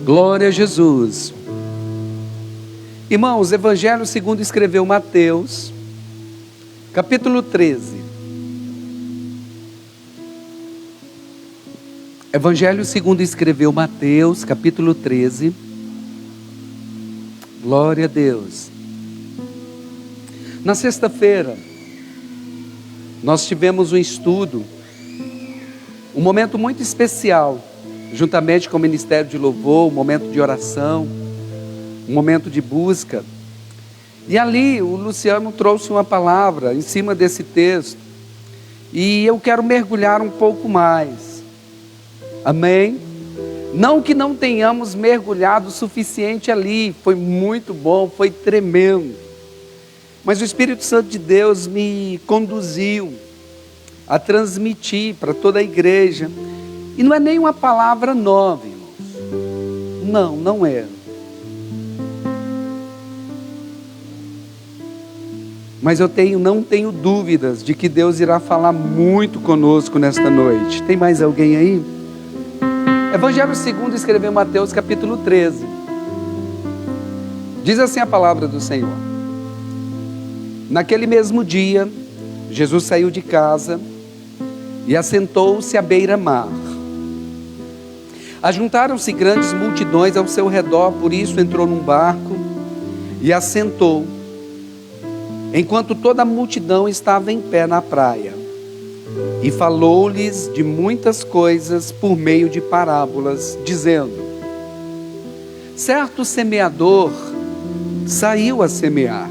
Glória a Jesus. Irmãos, Evangelho segundo escreveu Mateus, capítulo 13. Evangelho segundo escreveu Mateus, capítulo 13. Glória a Deus. Na sexta-feira, nós tivemos um estudo, um momento muito especial, juntamente com o Ministério de Louvor, um momento de oração, um momento de busca. E ali o Luciano trouxe uma palavra em cima desse texto, e eu quero mergulhar um pouco mais. Amém? Não que não tenhamos mergulhado o suficiente ali, foi muito bom, foi tremendo. Mas o Espírito Santo de Deus me conduziu a transmitir para toda a igreja. E não é nem uma palavra nova, irmãos. Não é. Mas eu não tenho dúvidas de que Deus irá falar muito conosco nesta noite. Tem mais alguém aí? Evangelho segundo escreveu Mateus capítulo 13. Diz assim a palavra do Senhor. Naquele mesmo dia, Jesus saiu de casa e assentou-se à beira-mar. Ajuntaram-se grandes multidões ao seu redor, por isso entrou num barco e assentou, enquanto toda a multidão estava em pé na praia. E falou-lhes de muitas coisas por meio de parábolas, dizendo: certo semeador saiu a semear.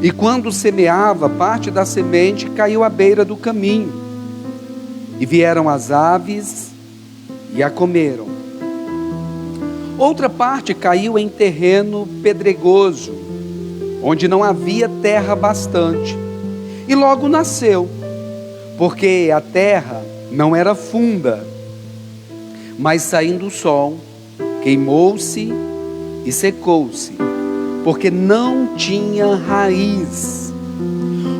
E quando semeava, parte da semente caiu à beira do caminho. E vieram as aves e a comeram. Outra parte caiu em terreno pedregoso, onde não havia terra bastante. E logo nasceu, porque a terra não era funda. Mas saindo o sol, queimou-se e secou-se, porque não tinha raiz.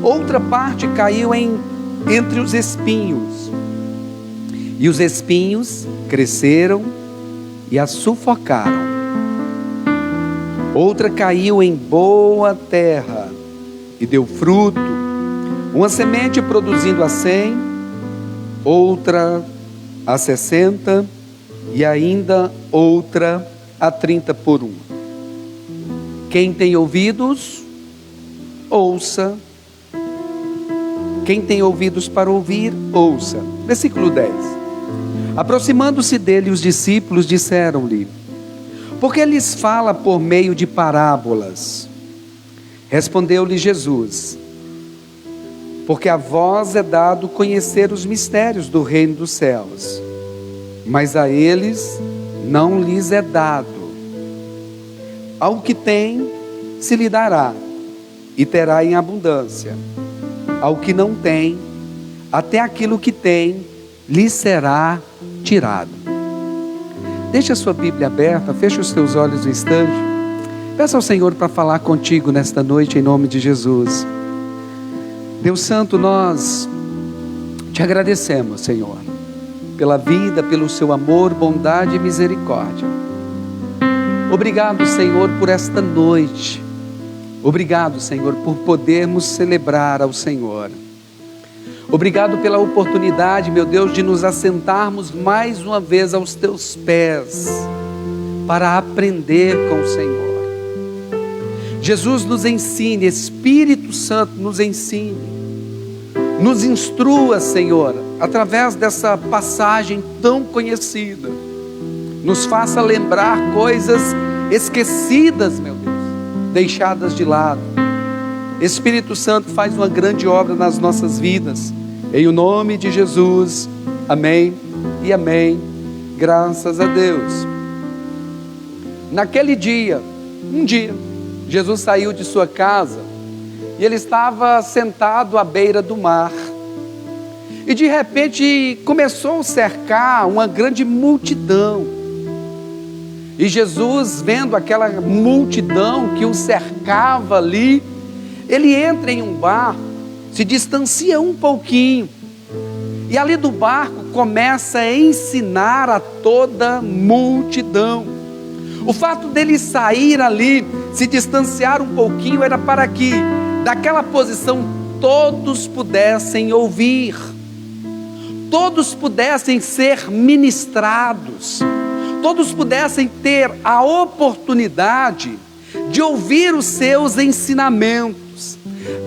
Outra parte caiu entre os espinhos, e os espinhos cresceram e a sufocaram. Outra caiu em boa terra e deu fruto, uma semente produzindo a 100, outra a 60 e ainda outra a 30 por 1. Quem tem ouvidos, ouça. Quem tem ouvidos para ouvir, ouça. Versículo 10. Aproximando-se dele, os discípulos disseram-lhe: por que lhes fala por meio de parábolas? Respondeu-lhe Jesus: porque a vós é dado conhecer os mistérios do reino dos céus, mas a eles não lhes é dado. Ao que tem, se lhe dará, e terá em abundância. Ao que não tem, até aquilo que tem, lhe será tirado. Deixa a sua Bíblia aberta, feche os teus olhos um instante. Peça ao Senhor para falar contigo nesta noite, em nome de Jesus. Deus Santo, nós te agradecemos, Senhor, pela vida, pelo seu amor, bondade e misericórdia. Obrigado, Senhor, por esta noite. Obrigado, Senhor, por podermos celebrar ao Senhor. Obrigado pela oportunidade, meu Deus, de nos assentarmos mais uma vez aos teus pés, para aprender com o Senhor. Jesus, nos ensine, Espírito Santo, nos ensine, nos instrua, Senhor, através dessa passagem tão conhecida. Nos faça lembrar coisas esquecidas, meu Deus, deixadas de lado. Espírito Santo, faz uma grande obra nas nossas vidas, em o nome de Jesus, amém e amém, graças a Deus. Naquele dia, Jesus saiu de sua casa, e ele estava sentado à beira do mar, e de repente começou a cercar uma grande multidão, e Jesus, vendo aquela multidão que o cercava ali, ele entra em um barco, se distancia um pouquinho, e ali do barco começa a ensinar a toda multidão. O fato dele sair ali, se distanciar um pouquinho, era para que daquela posição todos pudessem ouvir, todos pudessem ser ministrados, todos pudessem ter a oportunidade de ouvir os seus ensinamentos.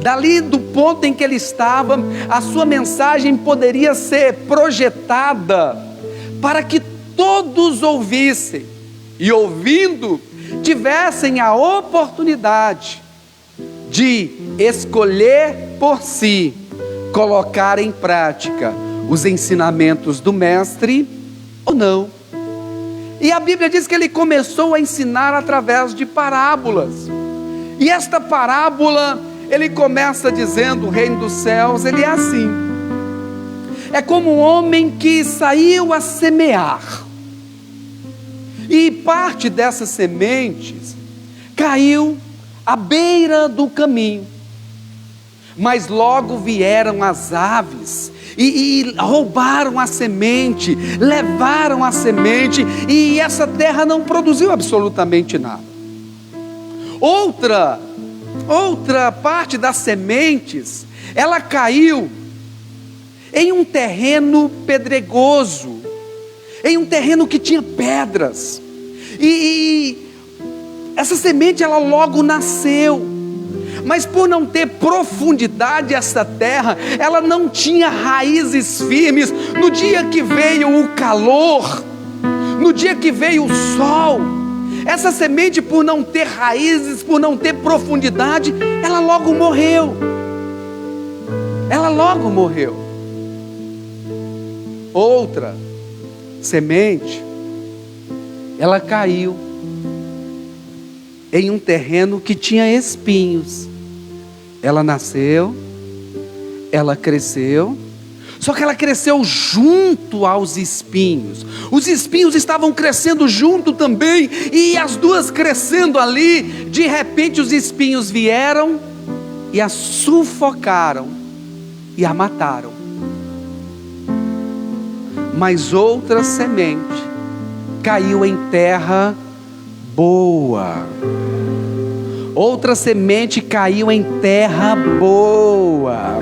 Dali do ponto em que ele estava, a sua mensagem poderia ser projetada para que todos ouvissem e, ouvindo, tivessem a oportunidade de escolher por si, colocar em prática os ensinamentos do mestre ou não. E a Bíblia diz que ele começou a ensinar através de parábolas. E esta parábola, ele começa dizendo: o reino dos céus, ele é assim. É como um homem que saiu a semear. E parte dessas sementes caiu à beira do caminho. Mas logo vieram as aves e roubaram a semente, levaram a semente, e essa terra não produziu absolutamente nada. Outra parte das sementes, ela caiu em um terreno pedregoso, em um terreno que tinha pedras, e essa semente ela logo nasceu, mas por não ter profundidade essa terra, ela não tinha raízes firmes. No dia que veio o calor, no dia que veio o sol, essa semente, por não ter raízes, por não ter profundidade, ela logo morreu. Ela logo morreu. Outra semente, ela caiu em um terreno que tinha espinhos. Ela nasceu, ela cresceu, só que ela cresceu junto aos espinhos. Os espinhos estavam crescendo junto também, e as duas crescendo ali, de repente os espinhos vieram e a sufocaram e a mataram. Mas outra semente caiu em terra boa. Outra semente caiu em terra boa.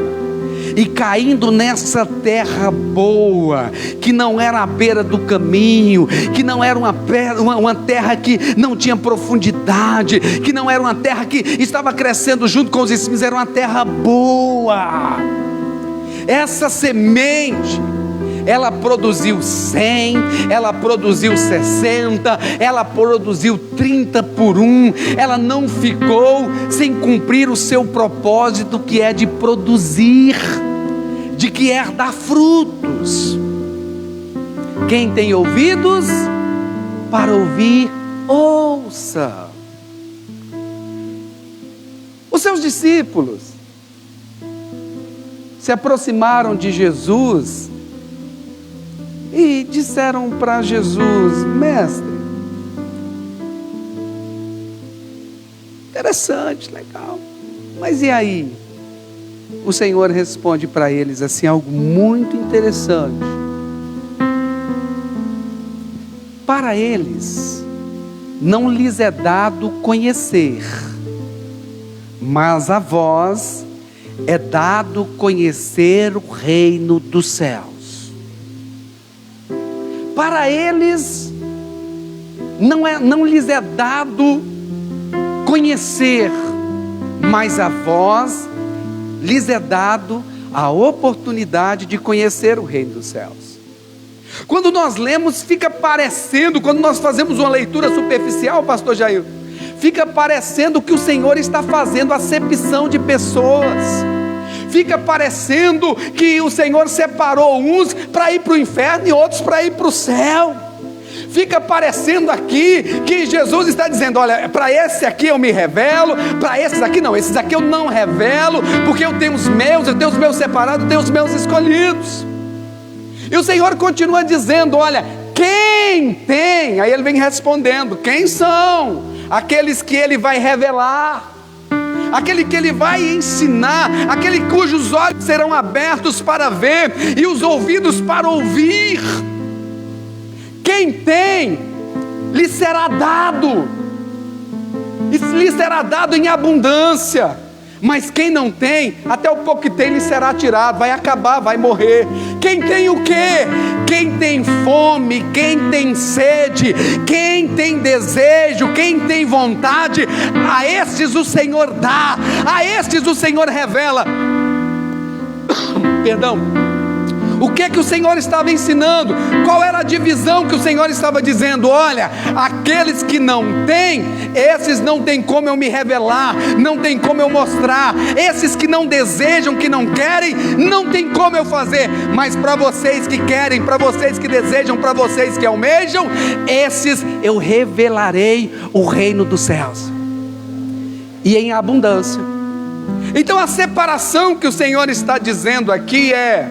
E caindo nessa terra boa, que não era à beira do caminho, que não era uma terra que não tinha profundidade, que não era uma terra que estava crescendo junto com os espinhos, era uma terra boa. Essa semente, ela produziu 100, ela produziu 60, ela produziu 30 por 1, ela não ficou sem cumprir o seu propósito, que é de produzir, de que é dar frutos. Quem tem ouvidos para ouvir, ouça. Os seus discípulos se aproximaram de Jesus e disseram para Jesus: mestre, interessante, legal, mas e aí? O Senhor responde para eles assim, algo muito interessante. Para eles não lhes é dado conhecer, mas a vós é dado conhecer o reino dos céus. Para eles não lhes é dado conhecer, mas a vós lhes é dado a oportunidade de conhecer o reino dos céus. Quando nós lemos, fica parecendo, quando nós fazemos uma leitura superficial, pastor Jair, fica parecendo que o Senhor está fazendo acepção de pessoas. Fica parecendo que o Senhor separou uns para ir para o inferno e outros para ir para o céu. Fica parecendo aqui que Jesus está dizendo: olha, para esse aqui eu me revelo, para esses aqui não, esses aqui eu não revelo, porque eu tenho os meus separados, eu tenho os meus escolhidos. E o Senhor continua dizendo: olha, quem tem, aí ele vem respondendo, quem são? Aqueles que ele vai revelar, aquele que ele vai ensinar, aquele cujos olhos serão abertos para ver e os ouvidos para ouvir. Quem tem, lhe será dado, lhe será dado em abundância. Mas quem não tem, até o pouco que tem lhe será tirado, vai acabar, vai morrer. Quem tem o quê? Quem tem fome, quem tem sede, quem tem desejo, quem tem vontade, a estes o Senhor dá, a estes o Senhor revela. Perdão. O que o Senhor estava ensinando? Qual era a divisão que o Senhor estava dizendo? Olha, aqueles que não têm, esses não tem como eu me revelar, não tem como eu mostrar. Esses que não desejam, que não querem, não tem como eu fazer. Mas para vocês que querem, para vocês que desejam, para vocês que almejam, esses eu revelarei o reino dos céus, e em abundância. Então a separação que o Senhor está dizendo aqui é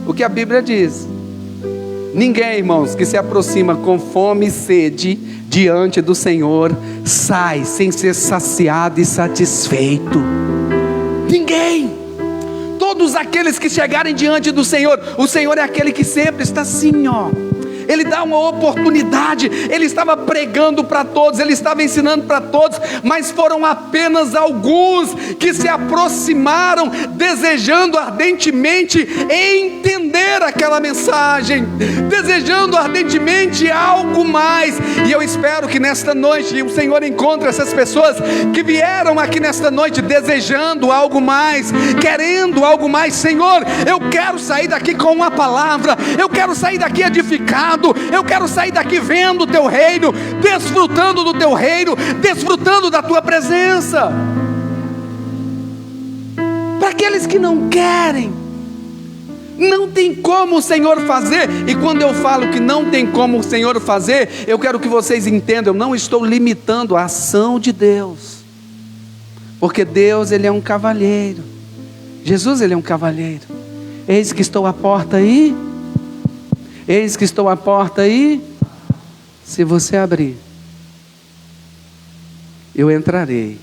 o que a Bíblia diz: ninguém, irmãos, que se aproxima com fome e sede diante do Senhor, sai sem ser saciado e satisfeito. Ninguém. Todos aqueles que chegarem diante do Senhor, o Senhor é aquele que sempre está assim, ó. Ele dá uma oportunidade. Ele estava pregando para todos, ele estava ensinando para todos, mas foram apenas alguns que se aproximaram, desejando ardentemente entender aquela mensagem, desejando ardentemente algo mais. E eu espero que nesta noite o Senhor encontre essas pessoas que vieram aqui nesta noite desejando algo mais, querendo algo mais. Senhor, eu quero sair daqui com uma palavra, eu quero sair daqui edificado, eu quero sair daqui vendo o teu reino, desfrutando do teu reino, desfrutando da tua presença. Para aqueles que não querem, não tem como o Senhor fazer. E quando eu falo que não tem como o Senhor fazer, eu quero que vocês entendam, eu não estou limitando a ação de Deus, porque Deus, Ele é um cavalheiro. Jesus, Ele é um cavalheiro. Eis que estou à porta aí. Eis que estou à porta aí. Se você abrir, eu entrarei,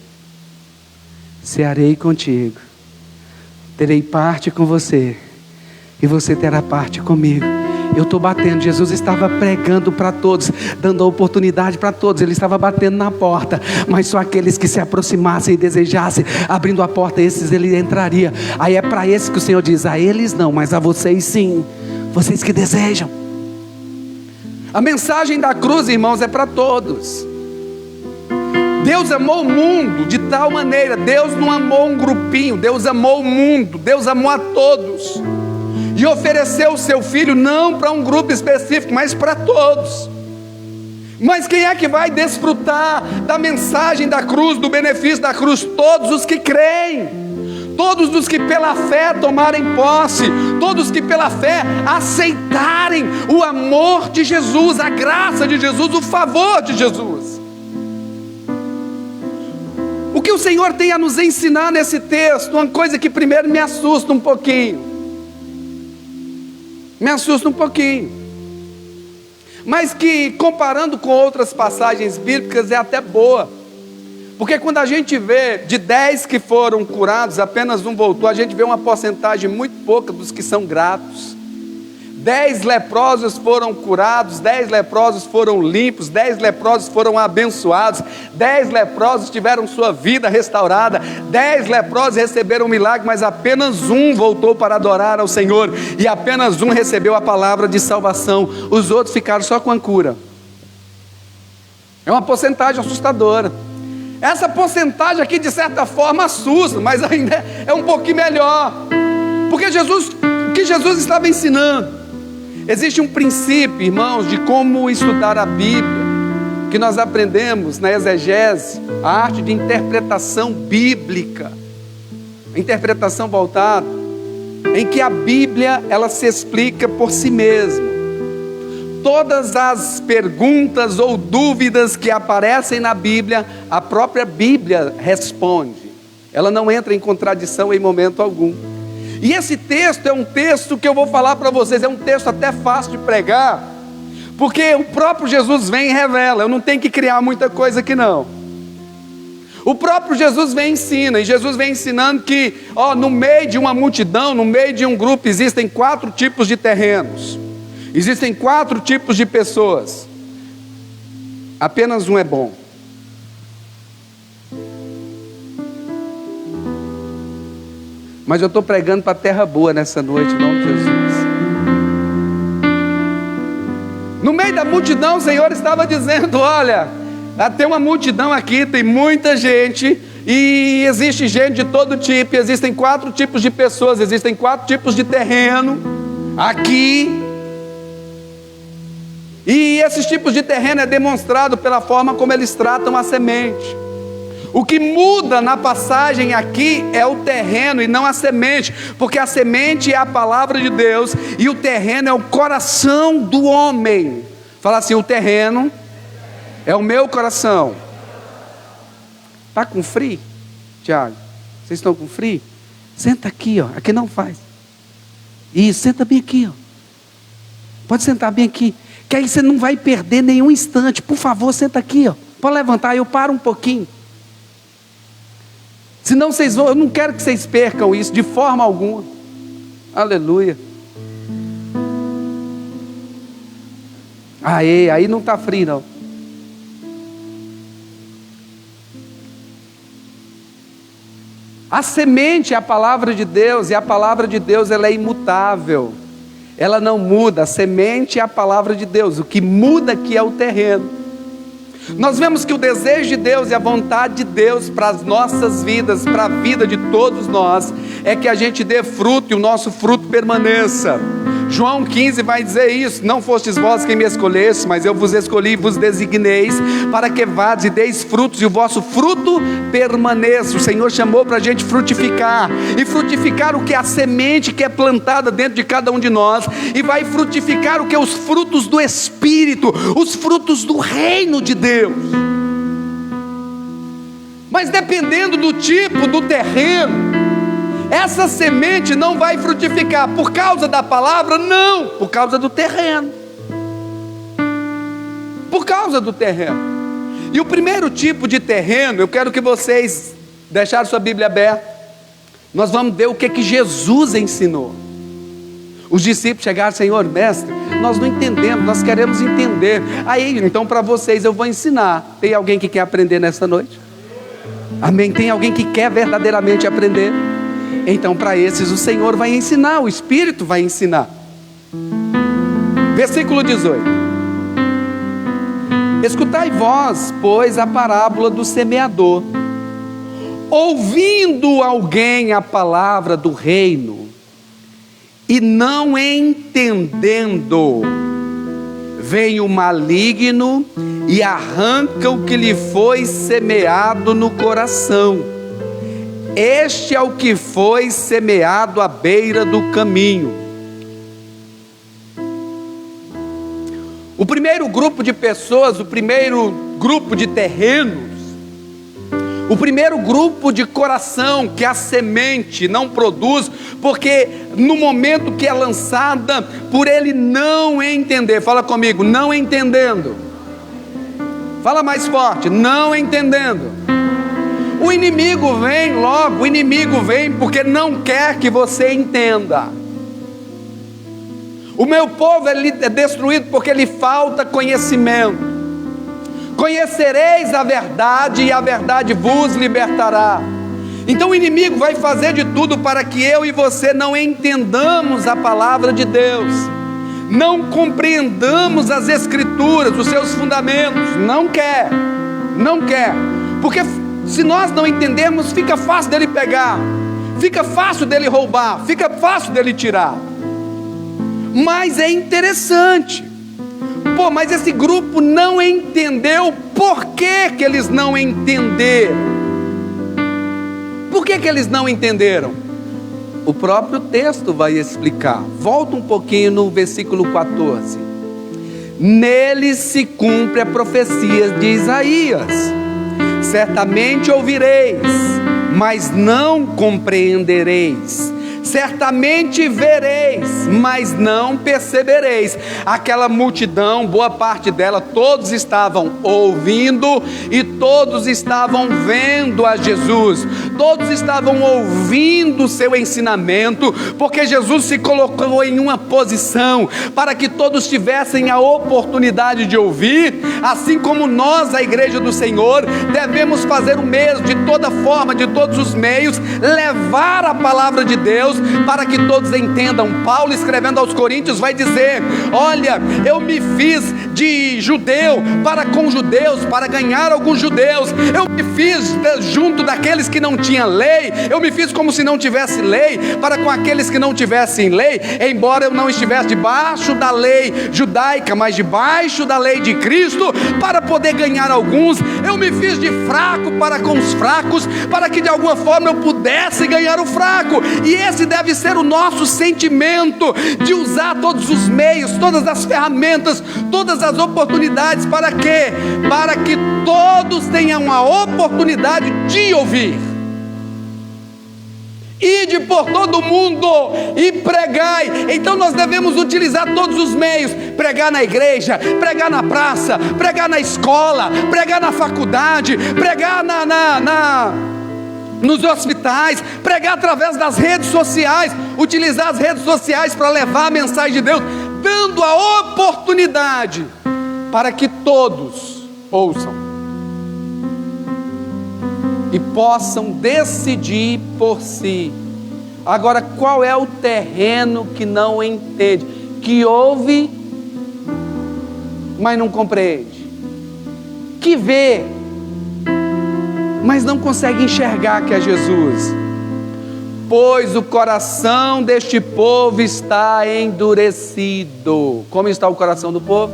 cearei contigo, terei parte com você, e você terá parte comigo. Eu estou batendo. Jesus estava pregando para todos, dando a oportunidade para todos. Ele estava batendo na porta, mas só aqueles que se aproximassem e desejassem, abrindo a porta, esses Ele entraria. Aí é para esses que o Senhor diz: a eles não, mas a vocês sim, vocês que desejam. A mensagem da cruz, irmãos, é para todos. Deus amou o mundo de tal maneira. Deus não amou um grupinho, Deus amou o mundo, Deus amou a todos, e ofereceu o seu Filho não para um grupo específico, mas para todos. Mas quem é que vai desfrutar da mensagem da cruz, do benefício da cruz? Todos os que creem, todos os que pela fé tomarem posse, todos que pela fé aceitarem o amor de Jesus, a graça de Jesus, o favor de Jesus. O que o Senhor tem a nos ensinar nesse texto? Uma coisa que primeiro me assusta um pouquinho, mas que, comparando com outras passagens bíblicas, é até boa. Porque quando a gente vê de 10 que foram curados, apenas um voltou, a gente vê uma porcentagem muito pouca dos que são gratos. 10 leprosos foram curados, 10 leprosos foram limpos, 10 leprosos foram abençoados, 10 leprosos tiveram sua vida restaurada, 10 leprosos receberam um milagre, mas apenas um voltou para adorar ao Senhor, e apenas um recebeu a palavra de salvação. Os outros ficaram só com a cura. É uma porcentagem assustadora. Essa porcentagem aqui, de certa forma, assusta, mas ainda é um pouquinho melhor, porque o que Jesus estava ensinando? Existe um princípio, irmãos, de como estudar a Bíblia, que nós aprendemos na exegese, a arte de interpretação bíblica, a interpretação voltada, em que a Bíblia, ela se explica por si mesma. Todas as perguntas ou dúvidas que aparecem na Bíblia, a própria Bíblia responde. Ela não entra em contradição em momento algum. E esse texto é um texto que eu vou falar para vocês, é um texto até fácil de pregar, porque o próprio Jesus vem e revela. Eu não tenho que criar muita coisa aqui não. O próprio Jesus vem e ensina, e Jesus vem ensinando que, no meio de uma multidão, no meio de um grupo, existem 4 tipos de terrenos. Existem 4 tipos de pessoas. Apenas um é bom. Mas eu estou pregando para a terra boa nessa noite, em nome de Jesus. No meio da multidão, o Senhor estava dizendo: olha, tem uma multidão aqui, tem muita gente, e existe gente de todo tipo, existem 4 tipos de pessoas, existem 4 tipos de terreno aqui. E esses tipos de terreno é demonstrado pela forma como eles tratam a semente. O que muda na passagem aqui é o terreno e não a semente, porque a semente é a palavra de Deus e o terreno é o coração do homem. Fala assim: o terreno é o meu coração. Está com frio, Tiago? Vocês estão com frio? Senta aqui, ó. Aqui não faz. Isso, senta bem aqui, ó. Pode sentar bem aqui, que aí você não vai perder nenhum instante. Por favor, senta aqui, ó. Pode levantar, eu paro um pouquinho. Senão vocês vão, eu não quero que vocês percam isso de forma alguma. Aleluia. Aí não está frio não. A semente é a palavra de Deus, e a palavra de Deus ela é imutável. Ela não muda. A semente é a palavra de Deus. O que muda aqui é o terreno. Nós vemos que o desejo de Deus e a vontade de Deus para as nossas vidas, para a vida de todos nós, é que a gente dê fruto e o nosso fruto permaneça. João 15 vai dizer isso: não fostes vós quem me escolheste, mas eu vos escolhi e vos designeis para que vades e deis frutos e o vosso fruto permaneça. O Senhor chamou para a gente frutificar, e frutificar o que é a semente que é plantada dentro de cada um de nós, e vai frutificar o que é os frutos do Espírito, os frutos do reino de Deus. Mas dependendo do tipo do terreno, essa semente não vai frutificar por causa da palavra, não, por causa do terreno. Por causa do terreno. E o primeiro tipo de terreno, eu quero que vocês deixarem sua Bíblia aberta. Nós vamos ver o que Jesus ensinou. Os discípulos chegaram: Senhor, mestre, nós não entendemos, nós queremos entender. Aí, então para vocês eu vou ensinar. Tem alguém que quer aprender nessa noite? Amém? Tem alguém que quer verdadeiramente aprender? Então para esses o Senhor vai ensinar, o Espírito vai ensinar. Versículo 18: escutai vós, pois, a parábola do semeador. Ouvindo alguém a palavra do reino, e não entendendo, vem o maligno e arranca o que lhe foi semeado no coração. Este é o que foi semeado à beira do caminho. O primeiro grupo de pessoas, o primeiro grupo de terrenos, o primeiro grupo de coração que a semente não produz, porque no momento que é lançada, por ele não entender, fala comigo, não entendendo. Fala mais forte, não entendendo. O inimigo vem logo, o inimigo vem porque não quer que você entenda. O meu povo é destruído porque lhe falta conhecimento. Conhecereis a verdade e a verdade vos libertará. Então o inimigo vai fazer de tudo para que eu e você não entendamos a palavra de Deus, não compreendamos as Escrituras, os seus fundamentos. Não quer, porque se nós não entendermos, fica fácil dele pegar, fica fácil dele roubar, fica fácil dele tirar. Mas é interessante, mas esse grupo não entendeu. Por que eles não entenderam? Por que eles não entenderam? O próprio texto vai explicar. Volta um pouquinho no versículo 14. Nele se cumpre a profecia de Isaías: certamente ouvireis, mas não compreendereis. Certamente vereis, mas não percebereis. Aquela multidão, boa parte dela, todos estavam ouvindo e todos estavam vendo a Jesus. todos estavam ouvindo o seu ensinamento, porque Jesus se colocou em uma posição para que todos tivessem a oportunidade de ouvir, assim como nós, a igreja do Senhor, devemos fazer o mesmo, de toda forma, de todos os meios, levar a palavra de Deus para que todos entendam. Paulo, escrevendo aos Coríntios, vai dizer: olha, eu me fiz de judeu para com judeus, para ganhar alguns judeus, eu me fiz junto daqueles que não tinham lei, eu me fiz como se não tivesse lei, para com aqueles que não tivessem lei, embora eu não estivesse debaixo da lei judaica, mas debaixo da lei de Cristo, para poder ganhar alguns. Eu me fiz de fraco para com os fracos, para que de alguma forma eu pudesse ganhar o fraco. E esse deve ser o nosso sentimento, de usar todos os meios, todas as ferramentas, todas as oportunidades. Para quê? Para que todos tenham a oportunidade de ouvir. Ide por todo o mundo e pregai. Então nós devemos utilizar todos os meios: pregar na igreja, pregar na praça, pregar na escola, pregar na faculdade, pregar nos hospitais, pregar através das redes sociais, utilizar as redes sociais para levar a mensagem de Deus, dando a oportunidade para que todos ouçam e possam decidir por si. Agora, qual é o terreno que não entende, que ouve, mas não compreende, que vê, mas não consegue enxergar que é Jesus? Pois o coração deste povo está endurecido. Como está o coração do povo?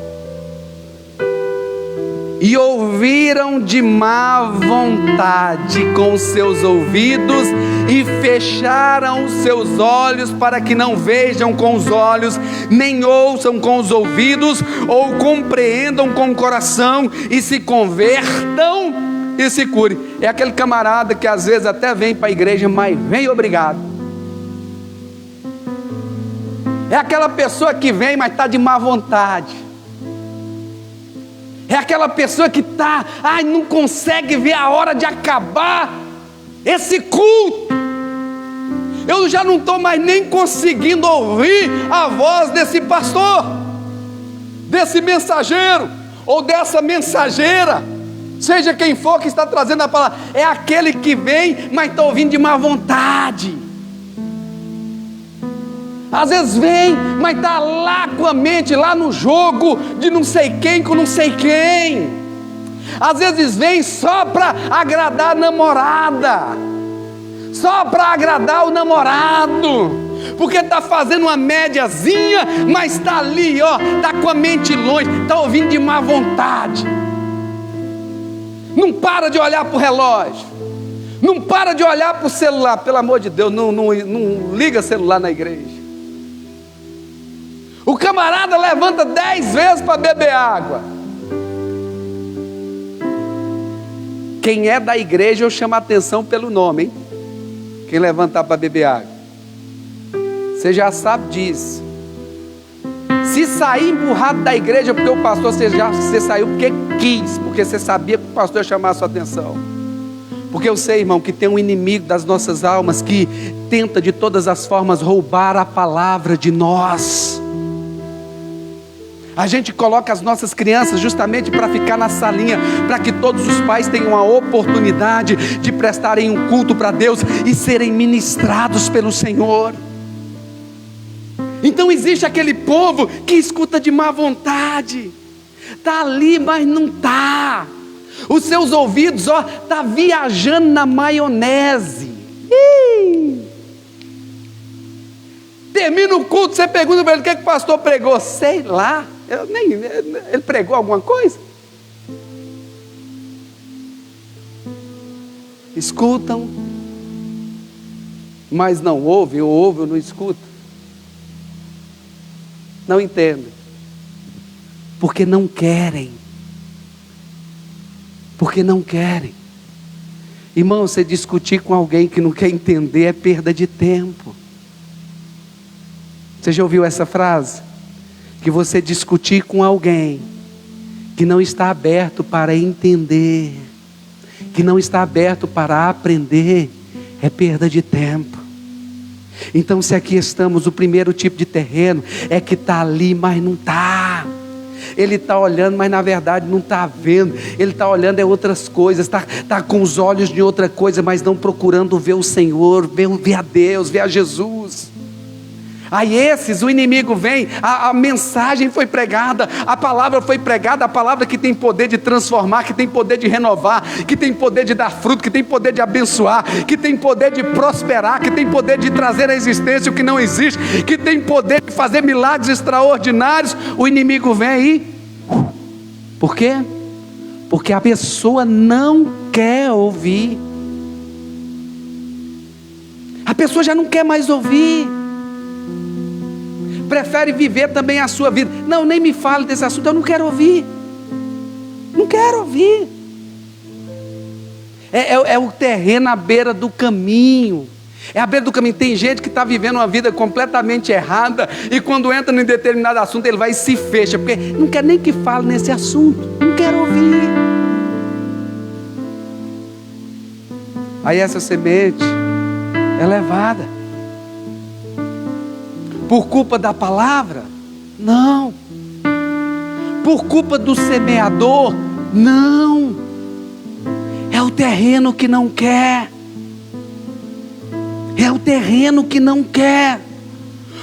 E ouviram de má vontade com os seus ouvidos, e fecharam os seus olhos, para que não vejam com os olhos, nem ouçam com os ouvidos, ou compreendam com o coração, e se convertam e se curem. É aquele camarada que às vezes até vem para a igreja, mas vem obrigado. É aquela pessoa que vem, mas está de má vontade. É aquela pessoa que está, não consegue ver a hora de acabar esse culto. Eu já não estou mais nem conseguindo ouvir a voz desse pastor, desse mensageiro, ou dessa mensageira, seja quem for que está trazendo a palavra. É aquele que vem, mas está ouvindo de má vontade. Às vezes vem, mas está lá com a mente, lá no jogo de não sei quem com não sei quem. Às vezes vem só para agradar a namorada, só para agradar o namorado, porque está fazendo uma médiazinha, mas está ali, está com a mente longe, está ouvindo de má vontade. Não para de olhar para o relógio, não para de olhar para o celular. Pelo amor de Deus, não liga celular na igreja. O camarada levanta 10 vezes para beber água. Quem é da igreja, eu chamo a atenção pelo nome, hein? Quem levantar para beber água, você já sabe disso. Se sair emburrado da igreja porque o pastor, você saiu porque quis, porque você sabia que o pastor ia chamar a sua atenção. Porque eu sei, irmão, que tem um inimigo das nossas almas que tenta de todas as formas roubar a palavra de nós. A gente coloca as nossas crianças justamente para ficar na salinha, para que todos os pais tenham a oportunidade de prestarem um culto para Deus e serem ministrados pelo Senhor. Então existe aquele povo que escuta de má vontade, está ali, mas não está. Os seus ouvidos, está viajando na maionese. Termina o culto, você pergunta para ele: o que o pastor pregou? Sei lá. Ele pregou alguma coisa? Escutam, mas não ouvem, ou ouvem ou não escutam. Não entendem, porque não querem. Porque não querem. Irmão, você discutir com alguém que não quer entender é perda de tempo. Você já ouviu essa frase? Que você discutir com alguém que não está aberto para entender, que não está aberto para aprender, é perda de tempo. Então, se aqui estamos, o primeiro tipo de terreno é que está ali, mas não está. Ele está olhando, mas na verdade não está vendo. Ele está olhando outras coisas, está com os olhos de outra coisa, mas não procurando ver o Senhor, ver a Deus, ver a Jesus. Aí esses, o inimigo vem, a mensagem foi pregada, a palavra foi pregada, a palavra que tem poder de transformar, que tem poder de renovar, que tem poder de dar fruto, que tem poder de abençoar, que tem poder de prosperar, que tem poder de trazer à existência o que não existe, que tem poder de fazer milagres extraordinários. O inimigo vem aí. Por quê? Porque a pessoa não quer ouvir. A pessoa já não quer mais ouvir. Prefere viver também a sua vida. Não, nem me fale desse assunto, eu não quero ouvir. Não quero ouvir. É o terreno à beira do caminho. É à beira do caminho. Tem gente que está vivendo uma vida completamente errada, e quando entra em determinado assunto, ele vai e se fecha, porque não quer nem que fale nesse assunto. Não quero ouvir. Aí essa semente é levada. Por culpa da palavra? Não. Por culpa do semeador? Não. É o terreno que não quer. É o terreno que não quer.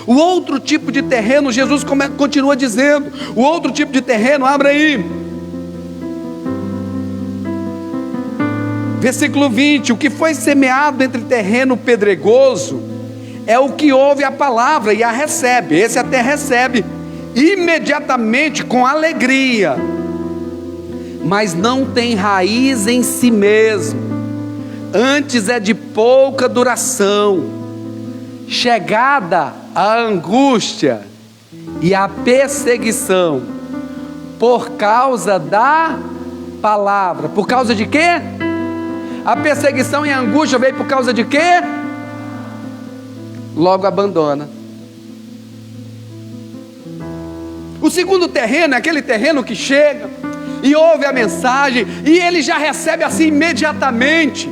O outro tipo de terreno, Jesus continua dizendo, o outro tipo de terreno, abra aí. Versículo 20, o que foi semeado entre terreno pedregoso é o que ouve a palavra e a recebe. Esse até recebe imediatamente com alegria, mas não tem raiz em si mesmo, antes é de pouca duração, chegada a angústia e a perseguição, por causa da palavra. Por causa de quê? A perseguição e a angústia veio por causa de quê? Logo abandona. O segundo terreno é aquele terreno que chega e ouve a mensagem, e ele já recebe assim imediatamente,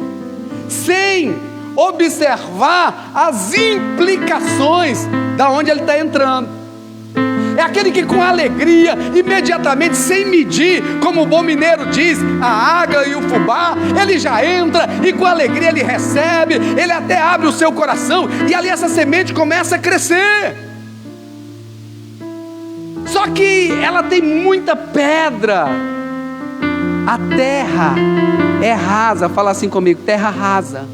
sem observar as implicações da onde ele está entrando. É aquele que com alegria, imediatamente, sem medir, como o bom mineiro diz, a água e o fubá, ele já entra e com alegria ele recebe, ele até abre o seu coração, e ali essa semente começa a crescer. Só que ela tem muita pedra, a terra é rasa. Fala assim comigo: terra rasa,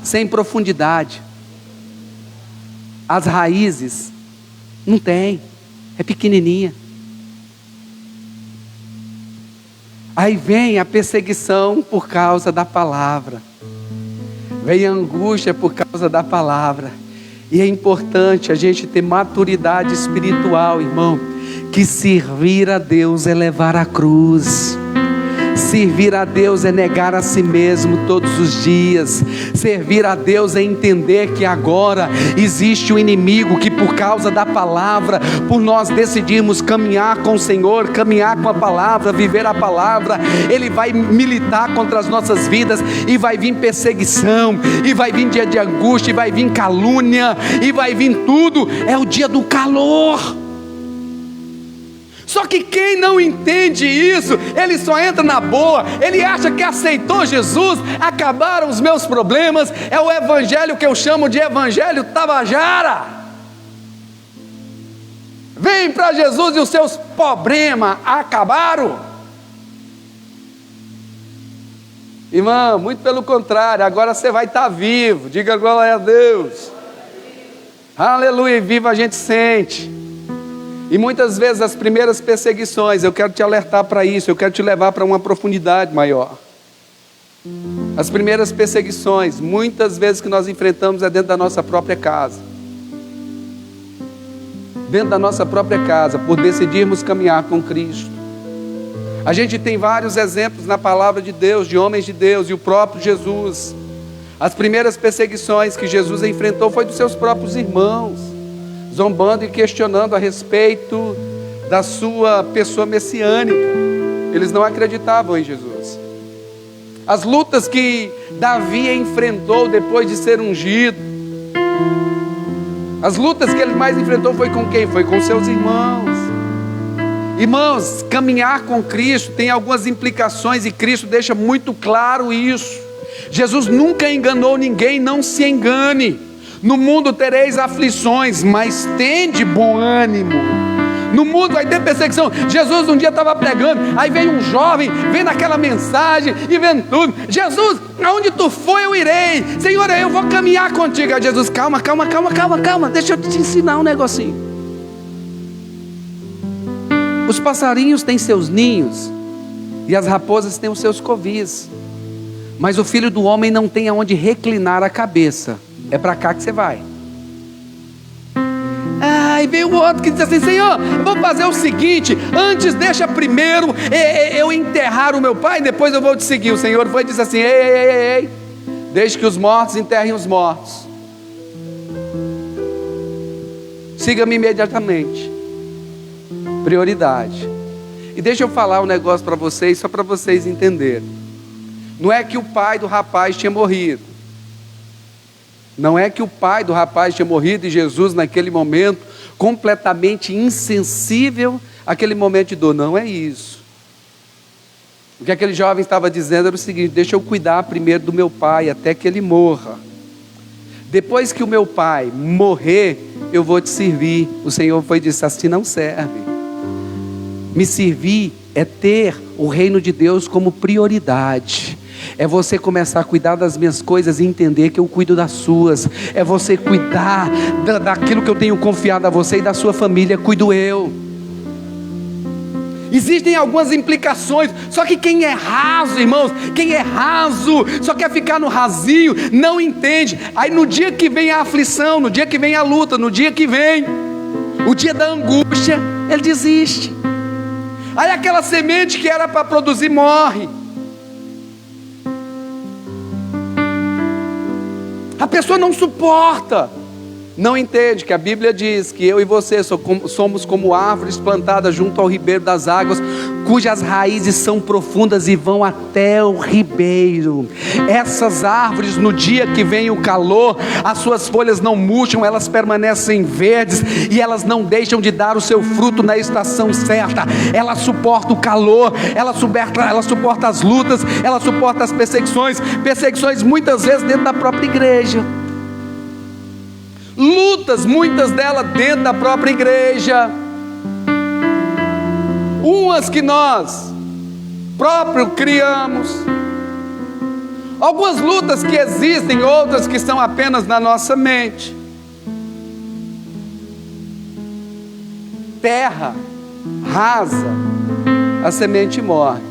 sem profundidade. As raízes não tem, é pequenininha. Aí vem a perseguição por causa da palavra, vem a angústia por causa da palavra. E é importante a gente ter maturidade espiritual, irmão, que servir a Deus é levar a cruz. Servir a Deus é negar a si mesmo todos os dias. Servir a Deus é entender que agora existe um inimigo que, por causa da palavra, por nós decidirmos caminhar com o Senhor, caminhar com a palavra, viver a palavra, ele vai militar contra as nossas vidas, e vai vir perseguição, e vai vir dia de angústia, e vai vir calúnia, e vai vir tudo. É o dia do calor. Só que quem não entende isso, ele só entra na boa, ele acha que aceitou Jesus, acabaram os meus problemas. É o evangelho que eu chamo de evangelho tabajara. Vem para Jesus e os seus problemas acabaram. Irmão, muito pelo contrário, agora você vai estar vivo. Diga glória a Deus. Aleluia, vivo a gente sente. E muitas vezes as primeiras perseguições, eu quero te alertar para isso, eu quero te levar para uma profundidade maior. As primeiras perseguições, muitas vezes que nós enfrentamos, é dentro da nossa própria casa. Dentro da nossa própria casa, por decidirmos caminhar com Cristo. A gente tem vários exemplos na palavra de Deus, de homens de Deus, e o próprio Jesus. As primeiras perseguições que Jesus enfrentou foi dos seus próprios irmãos, zombando e questionando a respeito da sua pessoa messiânica. Eles não acreditavam em Jesus. as lutas que Davi enfrentou depois de ser ungido, as lutas que ele mais enfrentou foi com quem? Foi com seus irmãos. Irmãos, caminhar com Cristo tem algumas implicações e Cristo deixa muito claro isso. Jesus nunca enganou ninguém, não se engane. No mundo tereis aflições, mas tende bom ânimo. No mundo vai ter perseguição. Jesus um dia estava pregando, aí veio um jovem, vendo aquela mensagem e vendo tudo. Jesus, aonde tu for eu irei. Senhor, eu vou caminhar contigo. Aí Jesus, calma, deixa eu te ensinar um negocinho. Os passarinhos têm seus ninhos e as raposas têm os seus covis, mas o Filho do Homem não tem aonde reclinar a cabeça. É para cá que você vai. E veio o outro que disse assim: Senhor, vou fazer o seguinte, antes deixa primeiro eu enterrar o meu pai, depois eu vou te seguir. O Senhor foi e disse assim: ei, deixe que os mortos enterrem os mortos, siga-me imediatamente. Prioridade. E deixa eu falar um negócio para vocês, só para vocês entenderem. Não é que o pai do rapaz tinha morrido, não é que o pai do rapaz tinha morrido e Jesus naquele momento completamente insensível àquele momento de dor. Não é isso. O que aquele jovem estava dizendo era o seguinte: deixa eu cuidar primeiro do meu pai até que ele morra. Depois que o meu pai morrer, eu vou te servir. O Senhor foi e disse: assim não serve. Me servir é ter o reino de Deus como prioridade. É você começar a cuidar das minhas coisas e entender que eu cuido das suas. É você cuidar daquilo que eu tenho confiado a você, e da sua família cuido eu. Existem algumas implicações, só que quem é raso, irmãos, quem é raso, só quer ficar no rasinho, não entende. Aí no dia que vem a aflição, no dia que vem a luta, no dia que vem o dia da angústia, ele desiste. Aí aquela semente que era para produzir morre. A pessoa não suporta, não entende que a Bíblia diz que eu e você somos como árvores plantadas junto ao ribeiro das águas, cujas raízes são profundas e vão até o ribeiro. Essas árvores, no dia que vem o calor, as suas folhas não murcham, elas permanecem verdes e elas não deixam de dar o seu fruto na estação certa. Ela suporta o calor, ela suporta as lutas, ela suporta as perseguições muitas vezes dentro da própria igreja. Lutas, muitas delas dentro da própria igreja. Umas que nós próprio criamos. Algumas lutas que existem, outras que estão apenas na nossa mente. Terra rasa, a semente morre.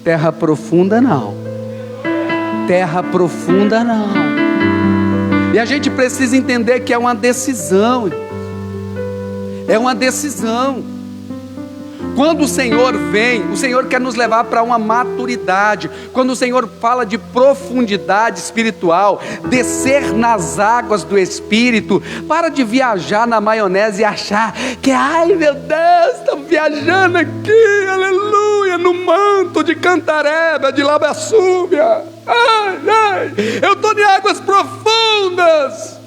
Terra profunda não. Terra profunda não. E a gente precisa entender que é uma decisão. É uma decisão. Quando o Senhor vem, o Senhor quer nos levar para uma maturidade. Quando o Senhor fala de profundidade espiritual, descer nas águas do Espírito, para de viajar na maionese e achar que, ai meu Deus, estamos viajando aqui, aleluia, no manto de Cantareba, de Labaçúbia. Eu estou em águas profundas.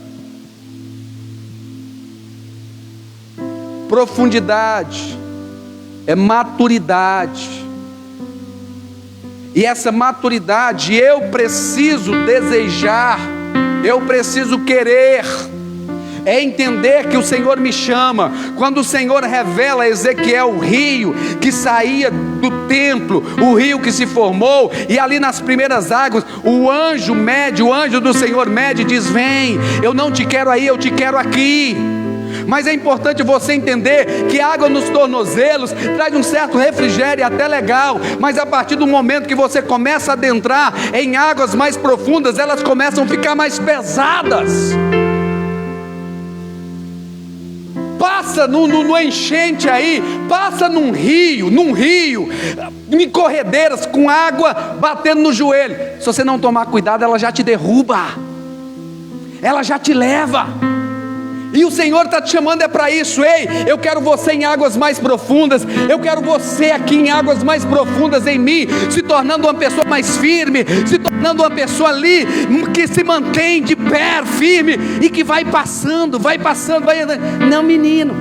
Profundidade é maturidade. E essa maturidade eu preciso desejar, eu preciso querer. É entender que o Senhor me chama. Quando o Senhor revela a Ezequiel o rio que saía do templo, o rio que se formou, e ali nas primeiras águas, o anjo do Senhor mede e diz: vem, eu não te quero aí, eu te quero aqui. Mas é importante você entender que a água nos tornozelos traz um certo refrigério até legal, mas a partir do momento que você começa a adentrar em águas mais profundas, elas começam a ficar mais pesadas. Passa no enchente aí, passa num rio, em corredeiras com água batendo no joelho. Se você não tomar cuidado, ela já te derruba, ela já te leva. E o Senhor está te chamando para isso. Ei, eu quero você em águas mais profundas. Eu quero você aqui em águas mais profundas em mim, se tornando uma pessoa mais firme, se tornando uma pessoa ali que se mantém de pé firme e que vai passando, vai andando. Não, menino,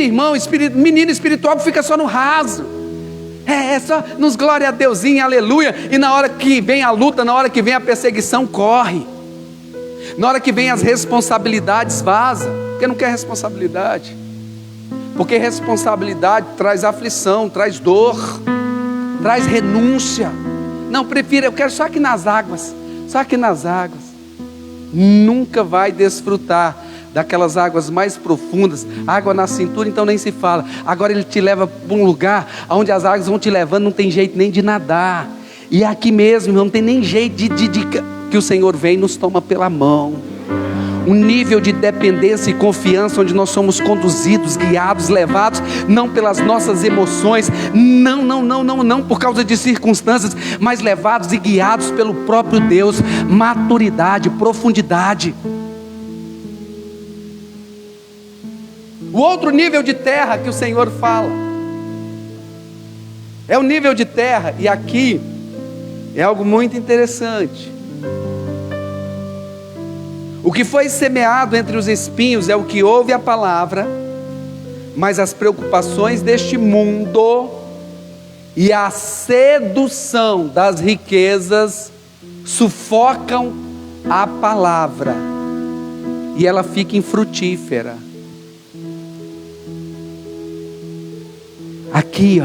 irmão, menino espiritual que fica só no raso. É só nos glória a Deusinho, aleluia. E na hora que vem a luta, na hora que vem a perseguição, corre. Na hora que vem as responsabilidades, vaza, porque não quer responsabilidade, porque responsabilidade traz aflição, traz dor, traz renúncia. Não, prefiro, eu quero só aqui nas águas, nunca vai desfrutar daquelas águas mais profundas. Água na cintura, então nem se fala. Agora ele te leva para um lugar onde as águas vão te levando, não tem jeito nem de nadar. E aqui mesmo, não tem nem jeito que o Senhor vem e nos toma pela mão. Um nível de dependência e confiança, onde nós somos conduzidos, guiados, levados, não pelas nossas emoções, não por causa de circunstâncias, mas levados e guiados pelo próprio Deus. Maturidade, profundidade. O outro nível de terra que o Senhor fala é o nível de terra, e aqui é algo muito interessante. O que foi semeado entre os espinhos é o que ouve a palavra, mas as preocupações deste mundo e a sedução das riquezas sufocam a palavra, e ela fica infrutífera. Aqui,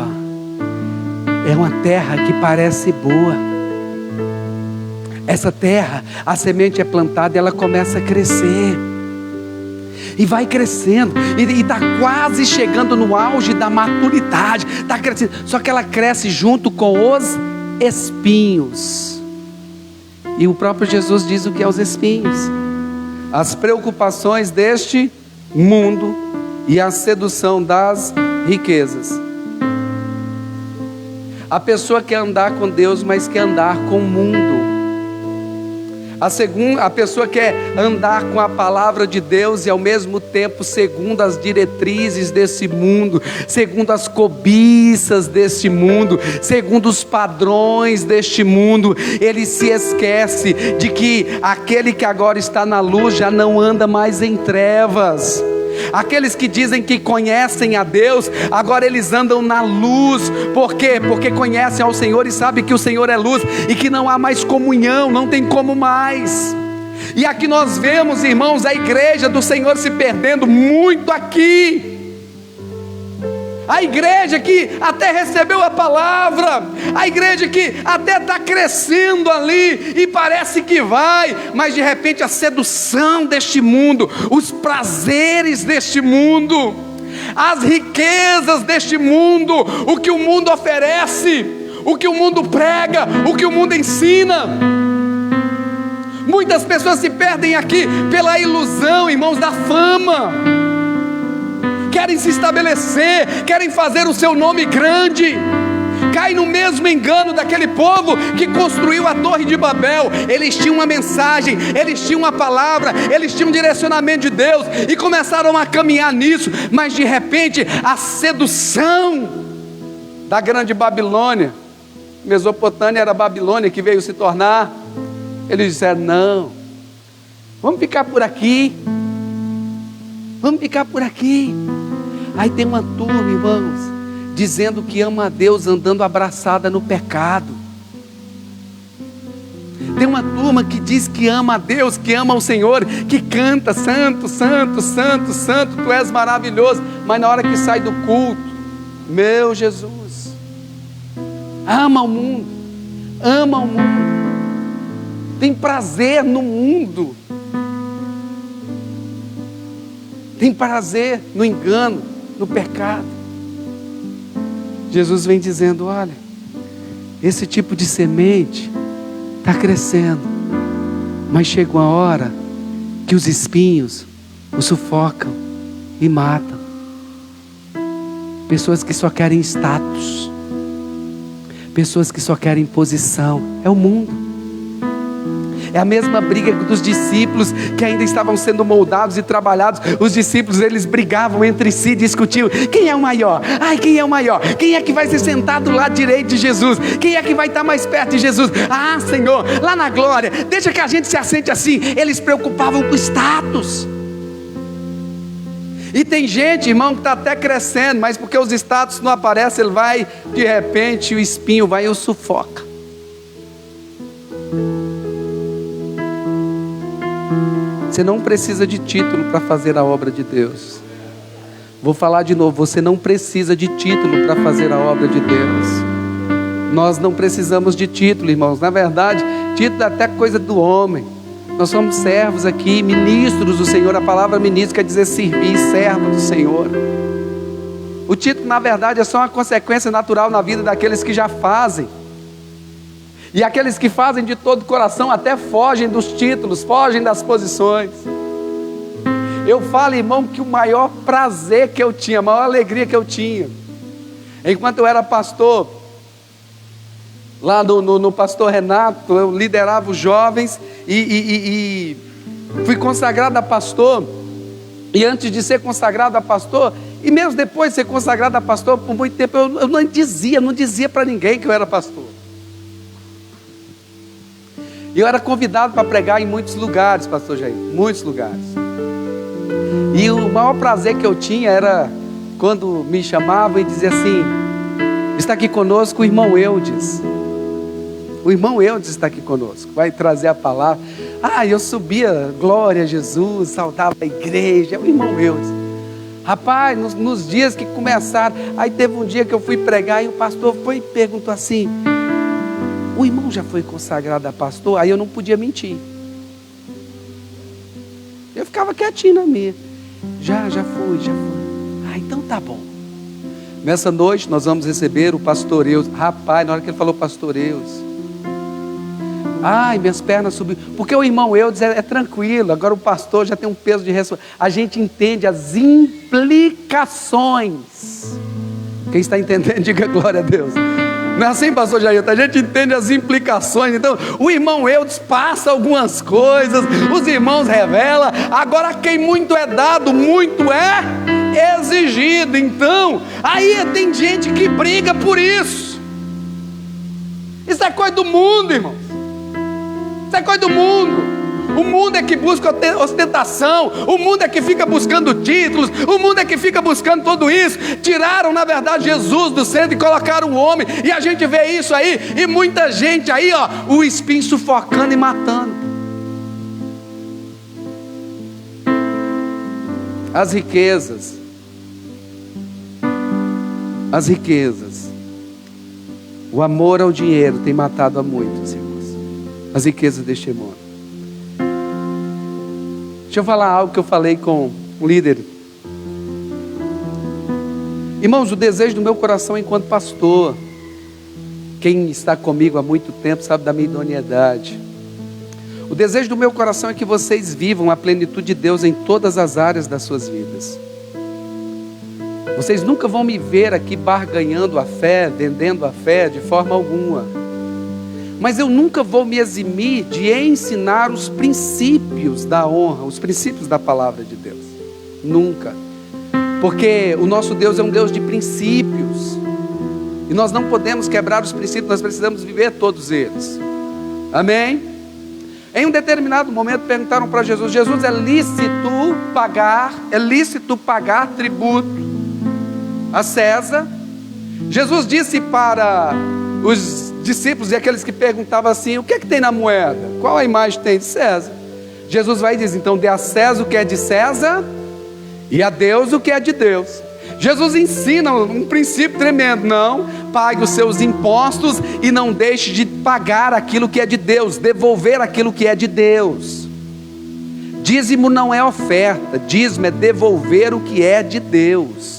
é uma terra que parece boa. Essa terra, a semente é plantada e ela começa a crescer. E vai crescendo, e está quase chegando no auge da maturidade. Está crescendo, só que ela cresce junto com os espinhos. E o próprio Jesus diz o que é os espinhos: as preocupações deste mundo e a sedução das riquezas. A pessoa quer andar com Deus, mas quer andar com o mundo. A pessoa quer andar com a palavra de Deus e ao mesmo tempo segundo as diretrizes desse mundo, segundo as cobiças deste mundo, segundo os padrões deste mundo. Ele se esquece de que aquele que agora está na luz já não anda mais em trevas. Aqueles que dizem que conhecem a Deus, agora eles andam na luz. Por quê? Porque conhecem ao Senhor e sabem que o Senhor é luz e que não há mais comunhão, não tem como mais. E aqui nós vemos, irmãos, a igreja do Senhor se perdendo muito aqui. A igreja que até recebeu a palavra, a igreja que até está crescendo ali e parece que vai, mas de repente a sedução deste mundo, os prazeres deste mundo, as riquezas deste mundo, o que o mundo oferece, o que o mundo prega, o que o mundo ensina. Muitas pessoas se perdem aqui pela ilusão, irmãos, da fama. Querem se estabelecer, querem fazer o seu nome grande. Cai no mesmo engano daquele povo que construiu a Torre de Babel. Eles tinham uma mensagem, eles tinham uma palavra, eles tinham um direcionamento de Deus e começaram a caminhar nisso, mas de repente a sedução da grande Babilônia, Mesopotâmia era a Babilônia que veio se tornar. Eles disseram: não, vamos ficar por aqui. Vamos ficar por aqui. Aí tem uma turma, irmãos, dizendo que ama a Deus, andando abraçada no pecado. Tem uma turma que diz que ama a Deus, que ama o Senhor, que canta: santo, santo, santo, santo, tu és maravilhoso. Mas na hora que sai do culto, meu Jesus, ama o mundo, ama o mundo, tem prazer no mundo, tem prazer no engano, no pecado. Jesus vem dizendo: olha, esse tipo de semente está crescendo, mas chega uma hora que os espinhos o sufocam e matam. Pessoas que só querem status, pessoas que só querem posição, é o mundo. É a mesma briga dos discípulos que ainda estavam sendo moldados e trabalhados. Os discípulos, eles brigavam entre si, discutiam: quem é o maior? Ai, quem é o maior? Quem é que vai ser sentado do lado direito de Jesus? Quem é que vai estar mais perto de Jesus? Ah, Senhor, lá na glória, deixa que a gente se assente assim. Eles preocupavam com o status. E tem gente, irmão, que está até crescendo, mas porque os status não aparecem, ele vai, de repente, o espinho vai e o sufoca. Você não precisa de título para fazer a obra de Deus. Vou falar de novo, você não precisa de título para fazer a obra de Deus. Nós não precisamos de título, irmãos. Na verdade, título é até coisa do homem. Nós somos servos aqui, ministros do Senhor. A palavra ministro quer dizer servir, servo do Senhor. O título, na verdade, é só uma consequência natural na vida daqueles que já fazem. E aqueles que fazem de todo o coração até fogem dos títulos, fogem das posições. Eu falo, irmão, que o maior prazer que eu tinha, a maior alegria que eu tinha, enquanto eu era pastor, lá no pastor Renato, eu liderava os jovens e fui consagrado a pastor. E antes de ser consagrado a pastor, e mesmo depois de ser consagrado a pastor, por muito tempo eu não dizia para ninguém que eu era pastor. E eu era convidado para pregar em muitos lugares, pastor Jair, muitos lugares. E o maior prazer que eu tinha era quando me chamavam e diziam assim: está aqui conosco o irmão Eudes. O irmão Eudes está aqui conosco, vai trazer a palavra. Eu subia, glória a Jesus, saudava a igreja, o irmão Eudes. Rapaz, nos dias que começaram, aí teve um dia que eu fui pregar e o pastor foi e perguntou assim: o irmão já foi consagrado a pastor? Aí eu não podia mentir. Eu ficava quietinho na minha. Já fui. Então tá bom. Nessa noite nós vamos receber o pastor Eudes. Rapaz, na hora que ele falou pastor Eudes, minhas pernas subiram. Porque o irmão Eudes é tranquilo. Agora o pastor já tem um peso de responsabilidade. A gente entende as implicações. Quem está entendendo, diga glória a Deus. Não é assim, pastor Jair? A gente entende as implicações. Então, o irmão Eudes passa algumas coisas, os irmãos revelam. Agora, quem muito é dado, muito é exigido. Então, aí tem gente que briga por isso. Isso é coisa do mundo, irmãos. Isso é coisa do mundo. O mundo é que busca ostentação, o mundo é que fica buscando títulos, o mundo é que fica buscando tudo isso. Tiraram, na verdade, Jesus do centro e colocaram o homem. E a gente vê isso aí, e muita gente aí, o espinho sufocando e matando. As riquezas, o amor ao dinheiro tem matado a muitos, irmãos. As riquezas deste mundo. Deixa eu falar algo que eu falei com um líder. Irmãos, o desejo do meu coração enquanto pastor, quem está comigo há muito tempo sabe da minha idoneidade. O desejo do meu coração é que vocês vivam a plenitude de Deus em todas as áreas das suas vidas. Vocês nunca vão me ver aqui barganhando a fé, vendendo a fé de forma alguma. Mas eu nunca vou me eximir de ensinar os princípios da honra, os princípios da palavra de Deus. Nunca. Porque o nosso Deus é um Deus de princípios. E nós não podemos quebrar os princípios, nós precisamos viver todos eles. Amém? Em um determinado momento perguntaram para Jesus: Jesus, é lícito pagar tributo a César? Jesus disse para os discípulos e aqueles que perguntavam assim: o que é que tem na moeda? Qual a imagem tem de César? Jesus vai e diz: então dê a César o que é de César e a Deus o que é de Deus. Jesus ensina um princípio tremendo: não pague os seus impostos e não deixe de pagar aquilo que é de Deus, devolver aquilo que é de Deus. Dízimo não é oferta, dízimo é devolver o que é de Deus.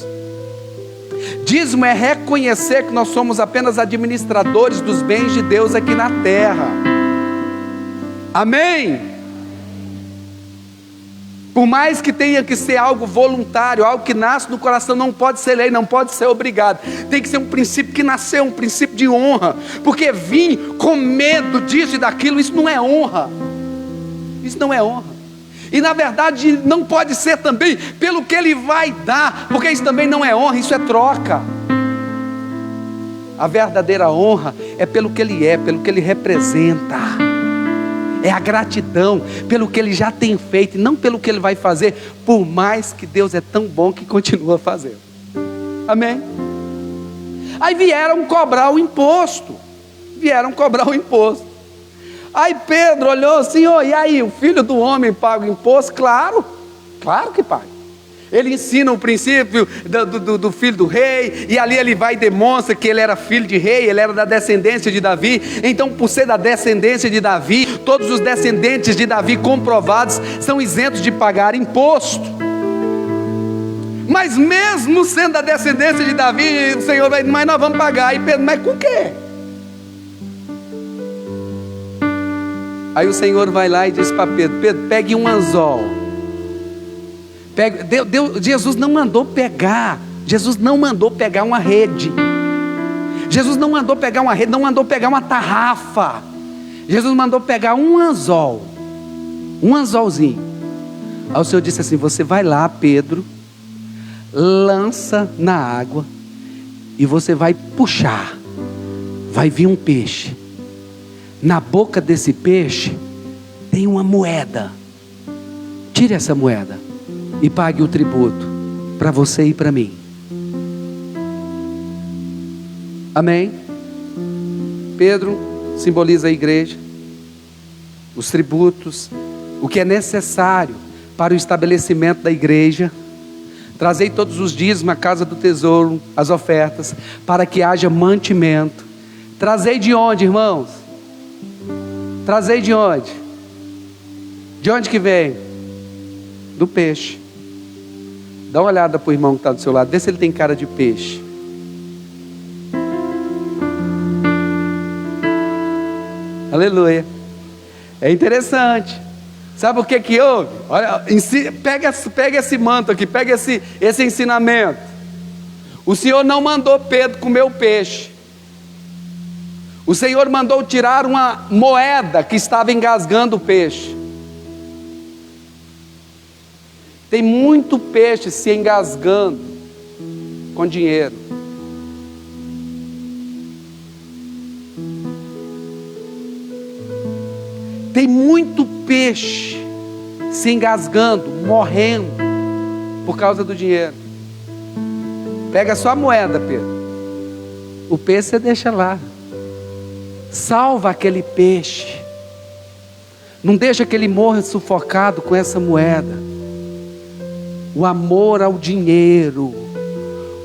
Dízimo é reconhecer que nós somos apenas administradores dos bens de Deus aqui na terra. Amém? Por mais que tenha que ser algo voluntário, algo que nasce no coração, não pode ser lei, não pode ser obrigado. Tem que ser um princípio que nasceu, um princípio de honra. Porque vir com medo disso e daquilo, isso não é honra. Isso não é honra. E na verdade não pode ser também pelo que ele vai dar, porque isso também não é honra, isso é troca. A verdadeira honra é pelo que ele é, pelo que ele representa. É a gratidão pelo que ele já tem feito, e não pelo que ele vai fazer, por mais que Deus é tão bom que continua fazendo. Amém? Aí vieram cobrar o imposto. Aí Pedro olhou, Senhor, e aí, o filho do homem paga o imposto? Claro que paga. Ele ensina o princípio do filho do rei, e ali ele vai e demonstra que ele era filho de rei, ele era da descendência de Davi. Então, por ser da descendência de Davi, todos os descendentes de Davi comprovados são isentos de pagar imposto. Mas mesmo sendo da descendência de Davi, o Senhor vai, mas nós vamos pagar. E Pedro, mas com o quê? Aí o Senhor vai lá e diz para Pedro, Pedro, pegue um anzol. Jesus não mandou pegar uma rede. Jesus não mandou pegar uma rede, não mandou pegar uma tarrafa. Jesus mandou pegar um anzol, um anzolzinho. Aí o Senhor disse assim, você vai lá, Pedro, lança na água e você vai puxar, vai vir um peixe. Na boca desse peixe tem uma moeda. Tire essa moeda e pague o tributo para você e para mim. Amém? Pedro simboliza a igreja, os tributos, o que é necessário para o estabelecimento da igreja. Trazei todos os dias na casa do tesouro as ofertas, para que haja mantimento. Trazei de onde, irmãos? Trazei de onde? De onde que vem? Do peixe. Dá uma olhada para o irmão que está do seu lado, vê se ele tem cara de peixe. Aleluia. É interessante. Sabe o que houve? Olha, pega esse manto aqui, pega esse ensinamento. O Senhor não mandou Pedro comer o peixe. O Senhor mandou tirar uma moeda que estava engasgando o peixe. Tem muito peixe se engasgando com dinheiro. Tem muito peixe se engasgando, morrendo por causa do dinheiro. Pega só a moeda, Pedro. O peixe você deixa lá. Salva aquele peixe. Não deixa que ele morra sufocado com essa moeda. O amor ao dinheiro.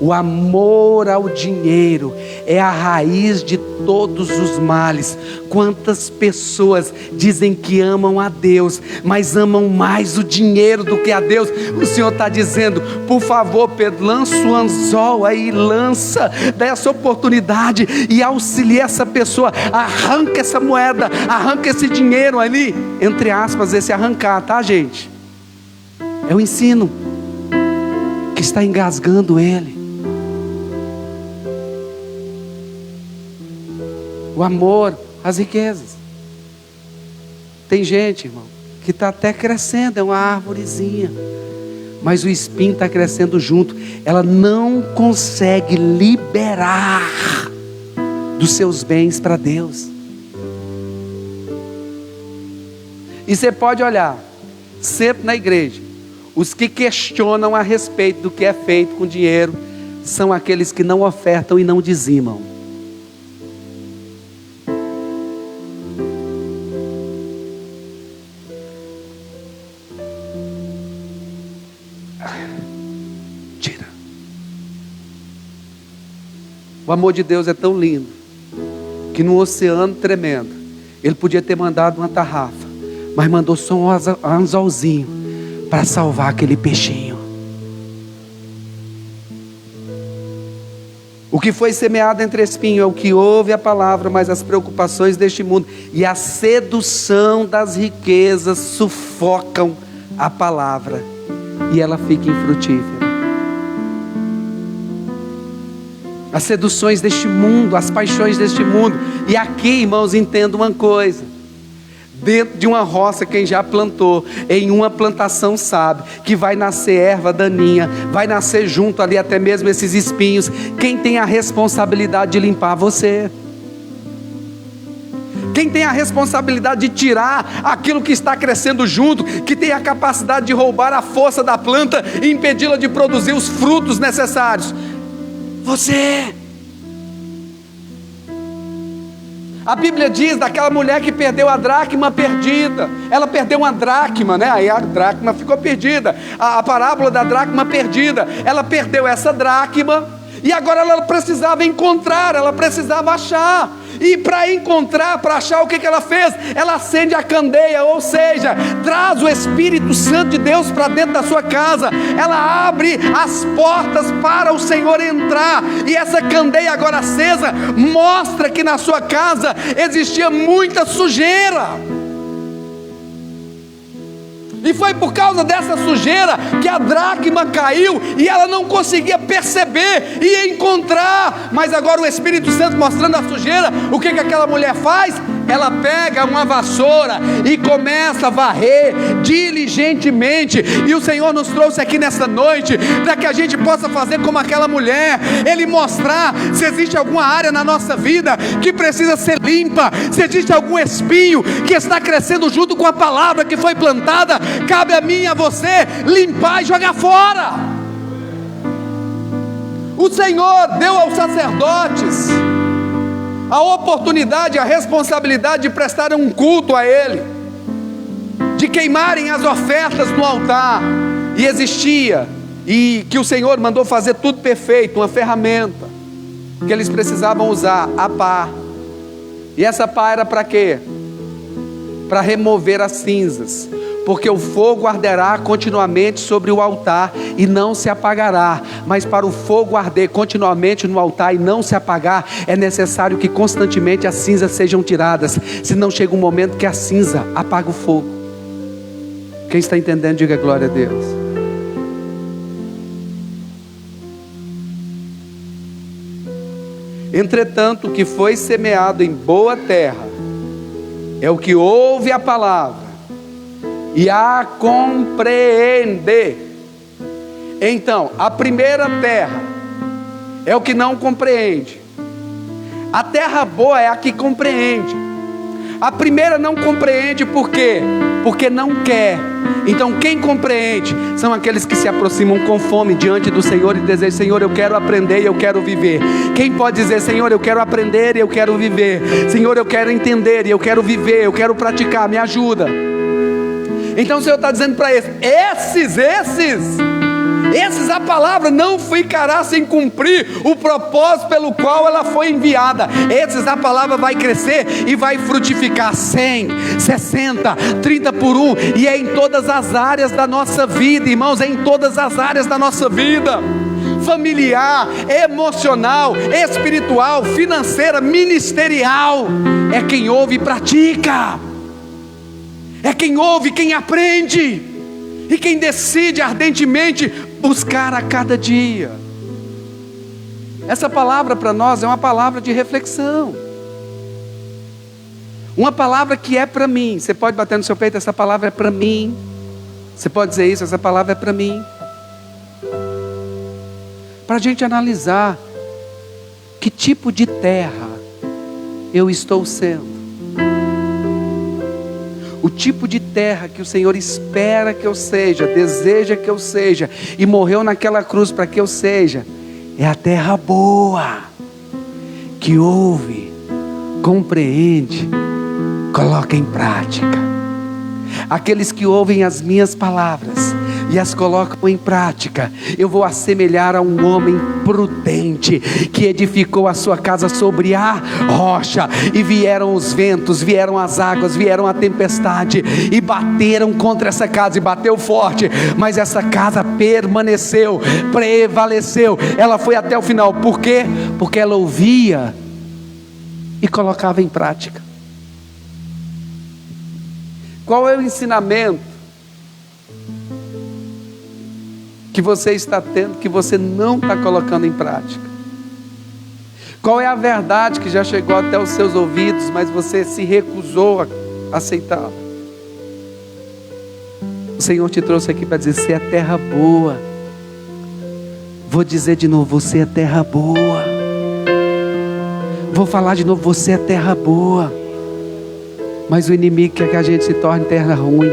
O amor ao dinheiro é a raiz de todos os males. Quantas pessoas dizem que amam a Deus, mas amam mais o dinheiro do que a Deus. O Senhor está dizendo, por favor, Pedro, lança o anzol aí, dá essa oportunidade e auxilie essa pessoa, arranca essa moeda, arranca esse dinheiro ali, entre aspas, esse arrancar, tá, gente? É o ensino que está engasgando ele. O amor, as riquezas. Tem gente, irmão, que está até crescendo, é uma árvorezinha, mas o espinho está crescendo junto. Ela não consegue liberar dos seus bens para Deus. E você pode olhar, sempre na igreja, os que questionam a respeito do que é feito com dinheiro, são aqueles que não ofertam e não dizimam. O amor de Deus é tão lindo, que num oceano tremendo, Ele podia ter mandado uma tarrafa, mas mandou só um anzolzinho, para salvar aquele peixinho. O que foi semeado entre espinhos é o que ouve a palavra, mas as preocupações deste mundo e a sedução das riquezas sufocam a palavra, e ela fica infrutífera. As seduções deste mundo, as paixões deste mundo. E aqui, irmãos, entenda uma coisa: Dentro de uma roça, quem já plantou, em uma plantação sabe que vai nascer erva daninha, vai nascer junto ali até mesmo esses espinhos. Quem tem a responsabilidade de limpar? Você. Quem tem a responsabilidade de tirar aquilo que está crescendo junto, que tem a capacidade de roubar a força da planta e impedi-la de produzir os frutos necessários? Você. A Bíblia diz daquela mulher que perdeu a dracma perdida. Ela perdeu uma dracma, né? Aí a dracma ficou perdida. A parábola da dracma perdida. Ela perdeu essa dracma e agora ela precisava encontrar, ela precisava achar. E para encontrar, para achar, o que ela fez? Ela acende a candeia, ou seja, traz o Espírito Santo de Deus para dentro da sua casa. Ela abre as portas para o Senhor entrar. E essa candeia agora acesa mostra que na sua casa existia muita sujeira. E foi por causa dessa sujeira que a dracma caiu e ela não conseguia perceber e encontrar. Mas agora o Espírito Santo mostrando a sujeira, o que aquela mulher faz? Ela pega uma vassoura e começa a varrer diligentemente. E o Senhor nos trouxe aqui nessa noite para que a gente possa fazer como aquela mulher. Ele mostrar se existe alguma área na nossa vida que precisa ser limpa, se existe algum espinho que está crescendo junto com a palavra que foi plantada. Cabe a mim e a você limpar e jogar fora. O Senhor deu aos sacerdotes a oportunidade, a responsabilidade de prestarem um culto a Ele, de queimarem as ofertas no altar. E existia, e que o Senhor mandou fazer tudo perfeito, uma ferramenta que eles precisavam usar, a pá. E essa pá era para quê? Para remover as cinzas, porque o fogo arderá continuamente sobre o altar e não se apagará. Mas para o fogo arder continuamente no altar e não se apagar, é necessário que constantemente as cinzas sejam tiradas, senão chega um momento que a cinza apaga o fogo. Quem está entendendo, diga glória a Deus. Entretanto, o que foi semeado em boa terra é o que ouve a palavra e a compreende. Então, a primeira terra é o que não compreende. A terra boa é a que compreende. A primeira não compreende por quê? Porque não quer. Então quem compreende são aqueles que se aproximam com fome diante do Senhor e desejam: Senhor, eu quero aprender e eu quero viver. Quem pode dizer: Senhor, eu quero aprender e eu quero viver. Senhor, eu quero entender e eu quero viver, eu quero praticar, me ajuda. Então o Senhor está dizendo para esses a palavra não ficará sem cumprir o propósito pelo qual ela foi enviada. Esses a palavra vai crescer e vai frutificar 100, 60, 30 por 1. E é em todas as áreas da nossa vida, irmãos, é em todas as áreas da nossa vida: familiar, emocional, espiritual, financeira, ministerial. É quem ouve e pratica. É quem ouve, quem aprende e quem decide ardentemente buscar a cada dia. Essa palavra para nós é uma palavra de reflexão, uma palavra que é para mim. Você pode bater no seu peito: essa palavra é para mim. Você pode dizer isso: essa palavra é para mim. Para a gente analisar que tipo de terra eu estou sendo, o tipo de terra que o Senhor espera que eu seja, deseja que eu seja, e morreu naquela cruz para que eu seja. É a terra boa, que ouve, compreende, coloca em prática. Aqueles que ouvem as minhas palavras e as colocam em prática, eu vou assemelhar a um homem prudente que edificou a sua casa sobre a rocha, e vieram os ventos, vieram as águas, vieram a tempestade e bateram contra essa casa, e bateu forte, mas essa casa permaneceu, prevaleceu, ela foi até o final. Por quê? Porque ela ouvia e colocava em prática. Qual é o ensinamento que você está tendo, que você não está colocando em prática? Qual é a verdade que já chegou até os seus ouvidos, mas você se recusou aceitá-lo. O Senhor te trouxe aqui para dizer: você é terra boa. Vou dizer de novo: você é terra boa. Vou falar de novo: você é terra boa. Mas o inimigo quer que a gente se torne terra ruim.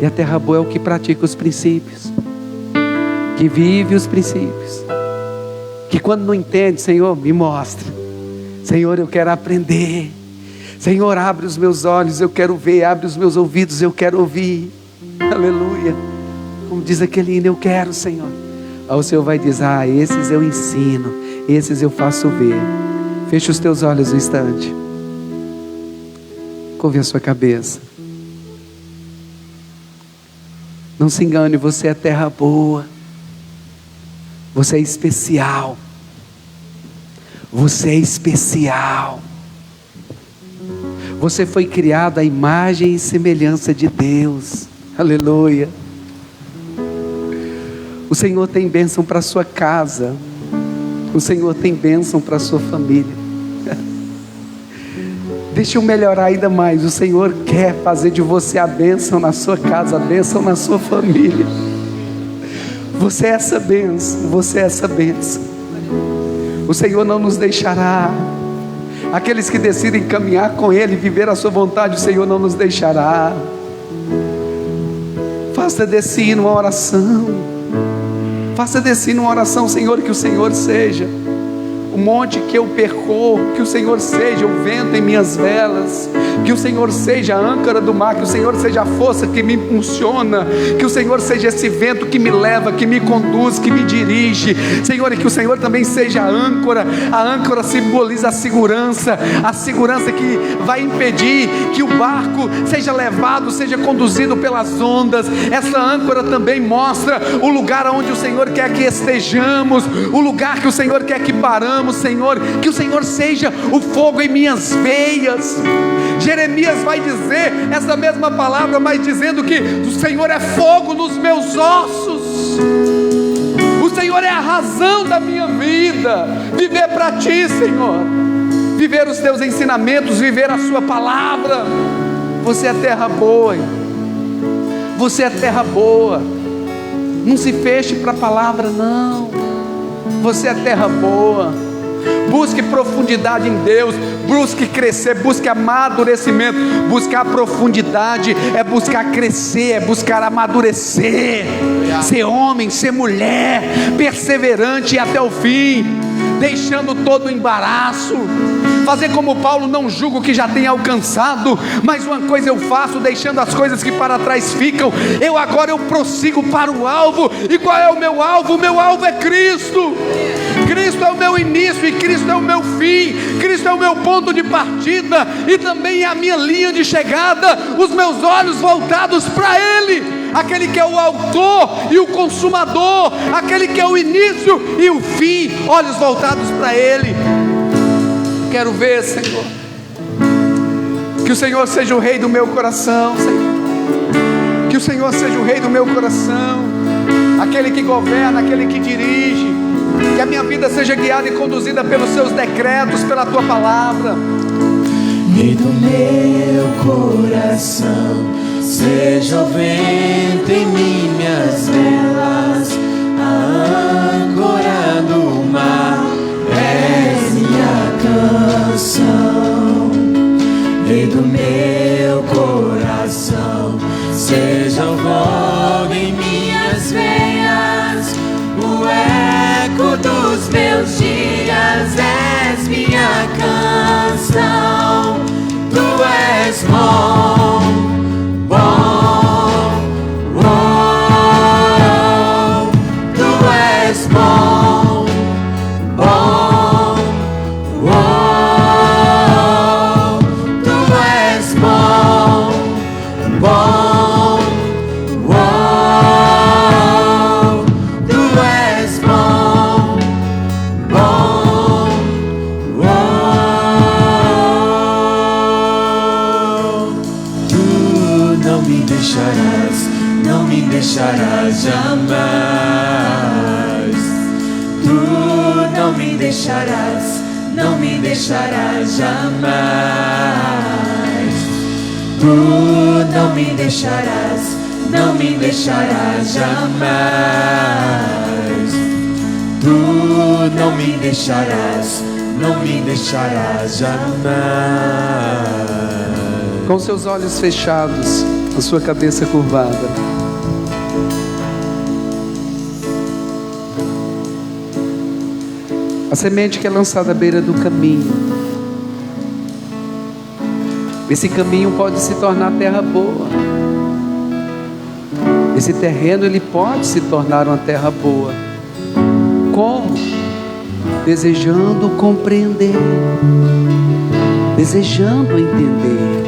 E a terra boa é o que pratica os princípios, que vive os princípios, que quando não entende: Senhor, me mostra. Senhor, eu quero aprender. Senhor, abre os meus olhos, eu quero ver. Abre os meus ouvidos, eu quero ouvir. Aleluia. Como diz aquele hino: eu quero, Senhor. Aí o Senhor vai dizer: ah, esses eu ensino, esses eu faço ver. Feche os teus olhos um instante. Curve a sua cabeça. Não se engane, você é terra boa. Você é especial. Você é especial. Você foi criado à imagem e semelhança de Deus. Aleluia. O Senhor tem bênção para a sua casa. O Senhor tem bênção para a sua família. Deixa eu melhorar ainda mais. O Senhor quer fazer de você a bênção na sua casa, a bênção na sua família. Você é essa bênção. Você é essa bênção. O Senhor não nos deixará. Aqueles que decidem caminhar com Ele, viver a sua vontade, o Senhor não nos deixará. Faça desse hino uma oração. Faça desse hino uma oração: Senhor, que o Senhor seja o monte que eu percorro, que o Senhor seja o vento em minhas velas, que o Senhor seja a âncora do mar, que o Senhor seja a força que me impulsiona, que o Senhor seja esse vento que me leva, que me conduz, que me dirige, Senhor, e que o Senhor também seja a âncora. A âncora simboliza a segurança que vai impedir que o barco seja levado, seja conduzido pelas ondas. Essa âncora também mostra o lugar onde o Senhor quer que estejamos, o lugar que o Senhor quer que paramos. Senhor, que o Senhor seja o fogo em minhas veias. Jeremias vai dizer essa mesma palavra, mas dizendo que o Senhor é fogo nos meus ossos. O Senhor é a razão da minha vida. Viver para Ti, Senhor, viver os Teus ensinamentos, viver a Sua palavra. Você é terra boa. Você é terra boa. Não se feche para a palavra, não. Você é terra boa. Busque profundidade em Deus. Busque crescer, busque amadurecimento. Buscar profundidade é buscar crescer, é buscar amadurecer, ser homem, ser mulher, perseverante até o fim, deixando todo o embaraço. Fazer como Paulo: não julgo o que já tenho alcançado, mas uma coisa eu faço, deixando as coisas que para trás ficam, agora eu prossigo para o alvo. E qual é o meu alvo? O meu alvo é Cristo. Cristo é o meu início e Cristo é o meu fim. Cristo é o meu ponto de partida e também é a minha linha de chegada. Os meus olhos voltados para Ele, aquele que é o autor e o consumador, aquele que é o início e o fim. Olhos voltados para Ele. Quero ver, Senhor, que o Senhor seja o rei do meu coração, Senhor. Que o Senhor seja o rei do meu coração, aquele que governa, aquele que dirige. Que a minha vida seja guiada e conduzida pelos Seus decretos, pela Tua palavra. Rei do meu coração, seja o vento em minhas velas, a âncora do mar, és minha canção. Rei do meu coração, seja o fogo em minhas veias, o eco dos meus dias, és minha canção. Tu és bom, bom, oh, Tu és bom, bom, oh, Tu és bom, bom, oh, Tu és bom, bom, oh. Tu não me deixarás jamais. Tu não me deixarás, não me deixarás jamais. Tu não me deixarás, não me deixarás jamais. Tu não me deixarás, não me deixarás jamais. Com seus olhos fechados, a sua cabeça curvada. A semente que é lançada à beira do caminho. Esse caminho pode se tornar terra boa. Esse terreno, ele pode se tornar uma terra boa. Como? Desejando compreender, desejando entender.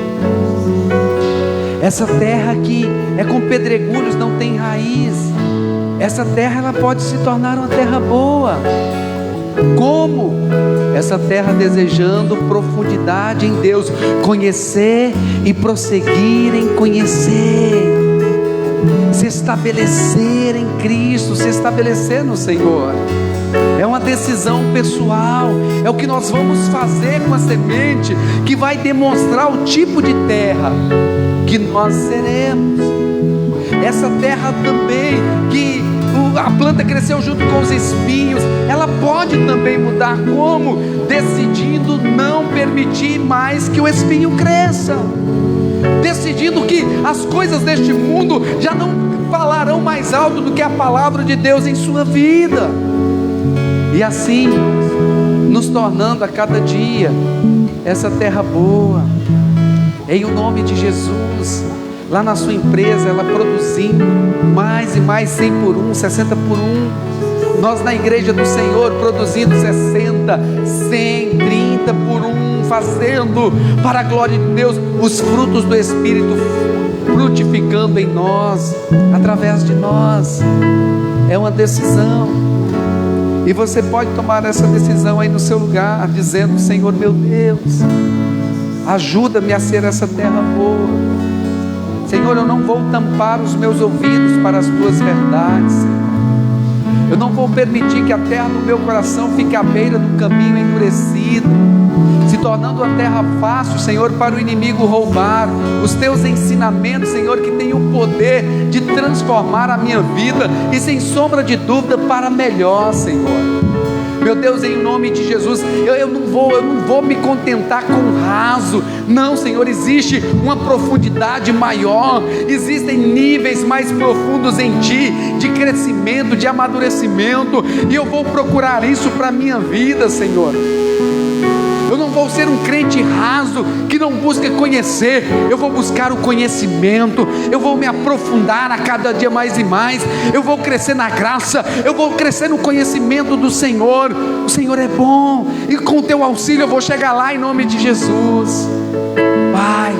Essa terra que é com pedregulhos, não tem raiz. Essa terra, ela pode se tornar uma terra boa. Como? Essa terra desejando profundidade em Deus, conhecer e prosseguir em conhecer, se estabelecer em Cristo, se estabelecer no Senhor. É uma decisão pessoal, é o que nós vamos fazer com a semente, que vai demonstrar o tipo de terra que nós seremos. Essa terra também que a planta cresceu junto com os espinhos, ela pode também mudar. Como? Decidindo não permitir mais que o espinho cresça, decidindo que as coisas deste mundo já não falarão mais alto do que a palavra de Deus em sua vida, e assim nos tornando a cada dia essa terra boa, em o nome de Jesus. Lá na sua empresa, ela produzindo mais e mais, 100 por 1, 60 por 1. Nós na igreja do Senhor produzindo 60, 100, 30 por 1, fazendo para a glória de Deus os frutos do Espírito frutificando em nós, através de nós. É uma decisão, e você pode tomar essa decisão aí no seu lugar, dizendo: Senhor meu Deus, ajuda-me a ser essa terra boa. Senhor, eu não vou tampar os meus ouvidos para as tuas verdades, Senhor. Eu não vou permitir que a terra do meu coração fique à beira do caminho endurecido, se tornando uma terra fácil, Senhor, para o inimigo roubar os teus ensinamentos, Senhor, que tem o poder de transformar a minha vida, e sem sombra de dúvida para melhor, Senhor. Meu Deus, em nome de Jesus, eu não vou me contentar com o raso. Não, Senhor, existe uma profundidade maior, existem níveis mais profundos em Ti, de crescimento, de amadurecimento, e eu vou procurar isso para a minha vida, Senhor. Eu não vou ser um crente raso que não busca conhecer. Eu vou buscar o conhecimento. Eu vou me aprofundar a cada dia mais e mais. Eu vou crescer na graça. Eu vou crescer no conhecimento do Senhor. O Senhor é bom, e com o teu auxílio eu vou chegar lá em nome de Jesus. Pai,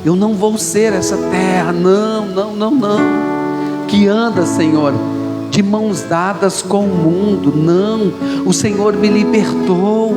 eu não vou ser essa terra, não, que anda, Senhor, de mãos dadas com o mundo. Não, o Senhor me libertou,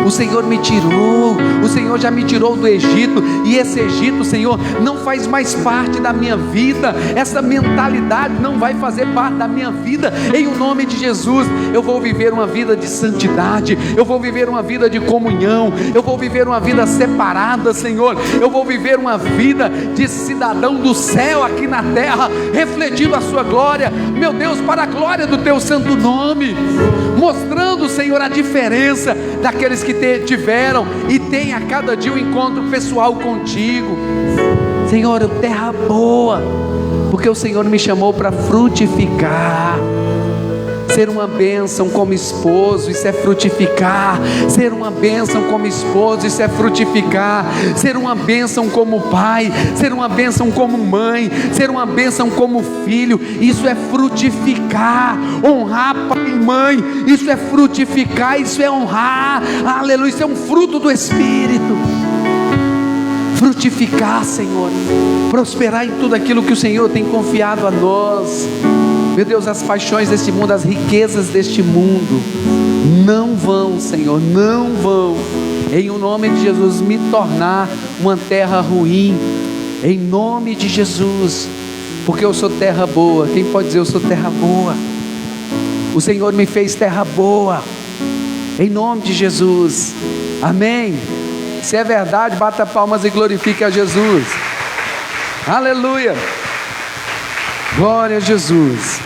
o Senhor me tirou, o Senhor já me tirou do Egito, e esse Egito, Senhor, não faz mais parte da minha vida. Essa mentalidade não vai fazer parte da minha vida. Em o nome de Jesus, eu vou viver uma vida de santidade, eu vou viver uma vida de comunhão, eu vou viver uma vida separada, Senhor. Eu vou viver uma vida de cidadão do céu aqui na terra, refletindo a sua glória, meu Deus, para a glória do teu santo nome, mostrando, Senhor, a diferença daqueles que tiveram e têm a cada dia um encontro pessoal contigo. Senhor, terra boa, porque o Senhor me chamou para frutificar. Ser uma bênção como esposo, isso é frutificar. Ser uma bênção como esposo, isso é frutificar. Ser uma bênção como pai, ser uma bênção como mãe, ser uma bênção como filho, isso é frutificar. Honrar pai e mãe, isso é frutificar, isso é honrar. Aleluia, isso é um fruto do Espírito. Frutificar, Senhor, prosperar em tudo aquilo que o Senhor tem confiado a nós. Meu Deus, as paixões deste mundo, as riquezas deste mundo não vão, Senhor, não vão, em o nome de Jesus, me tornar uma terra ruim, em nome de Jesus, porque eu sou terra boa. Quem pode dizer: eu sou terra boa? O Senhor me fez terra boa. Em nome de Jesus. Amém. Se é verdade, bata palmas e glorifique a Jesus. Aleluia. Glória a Jesus.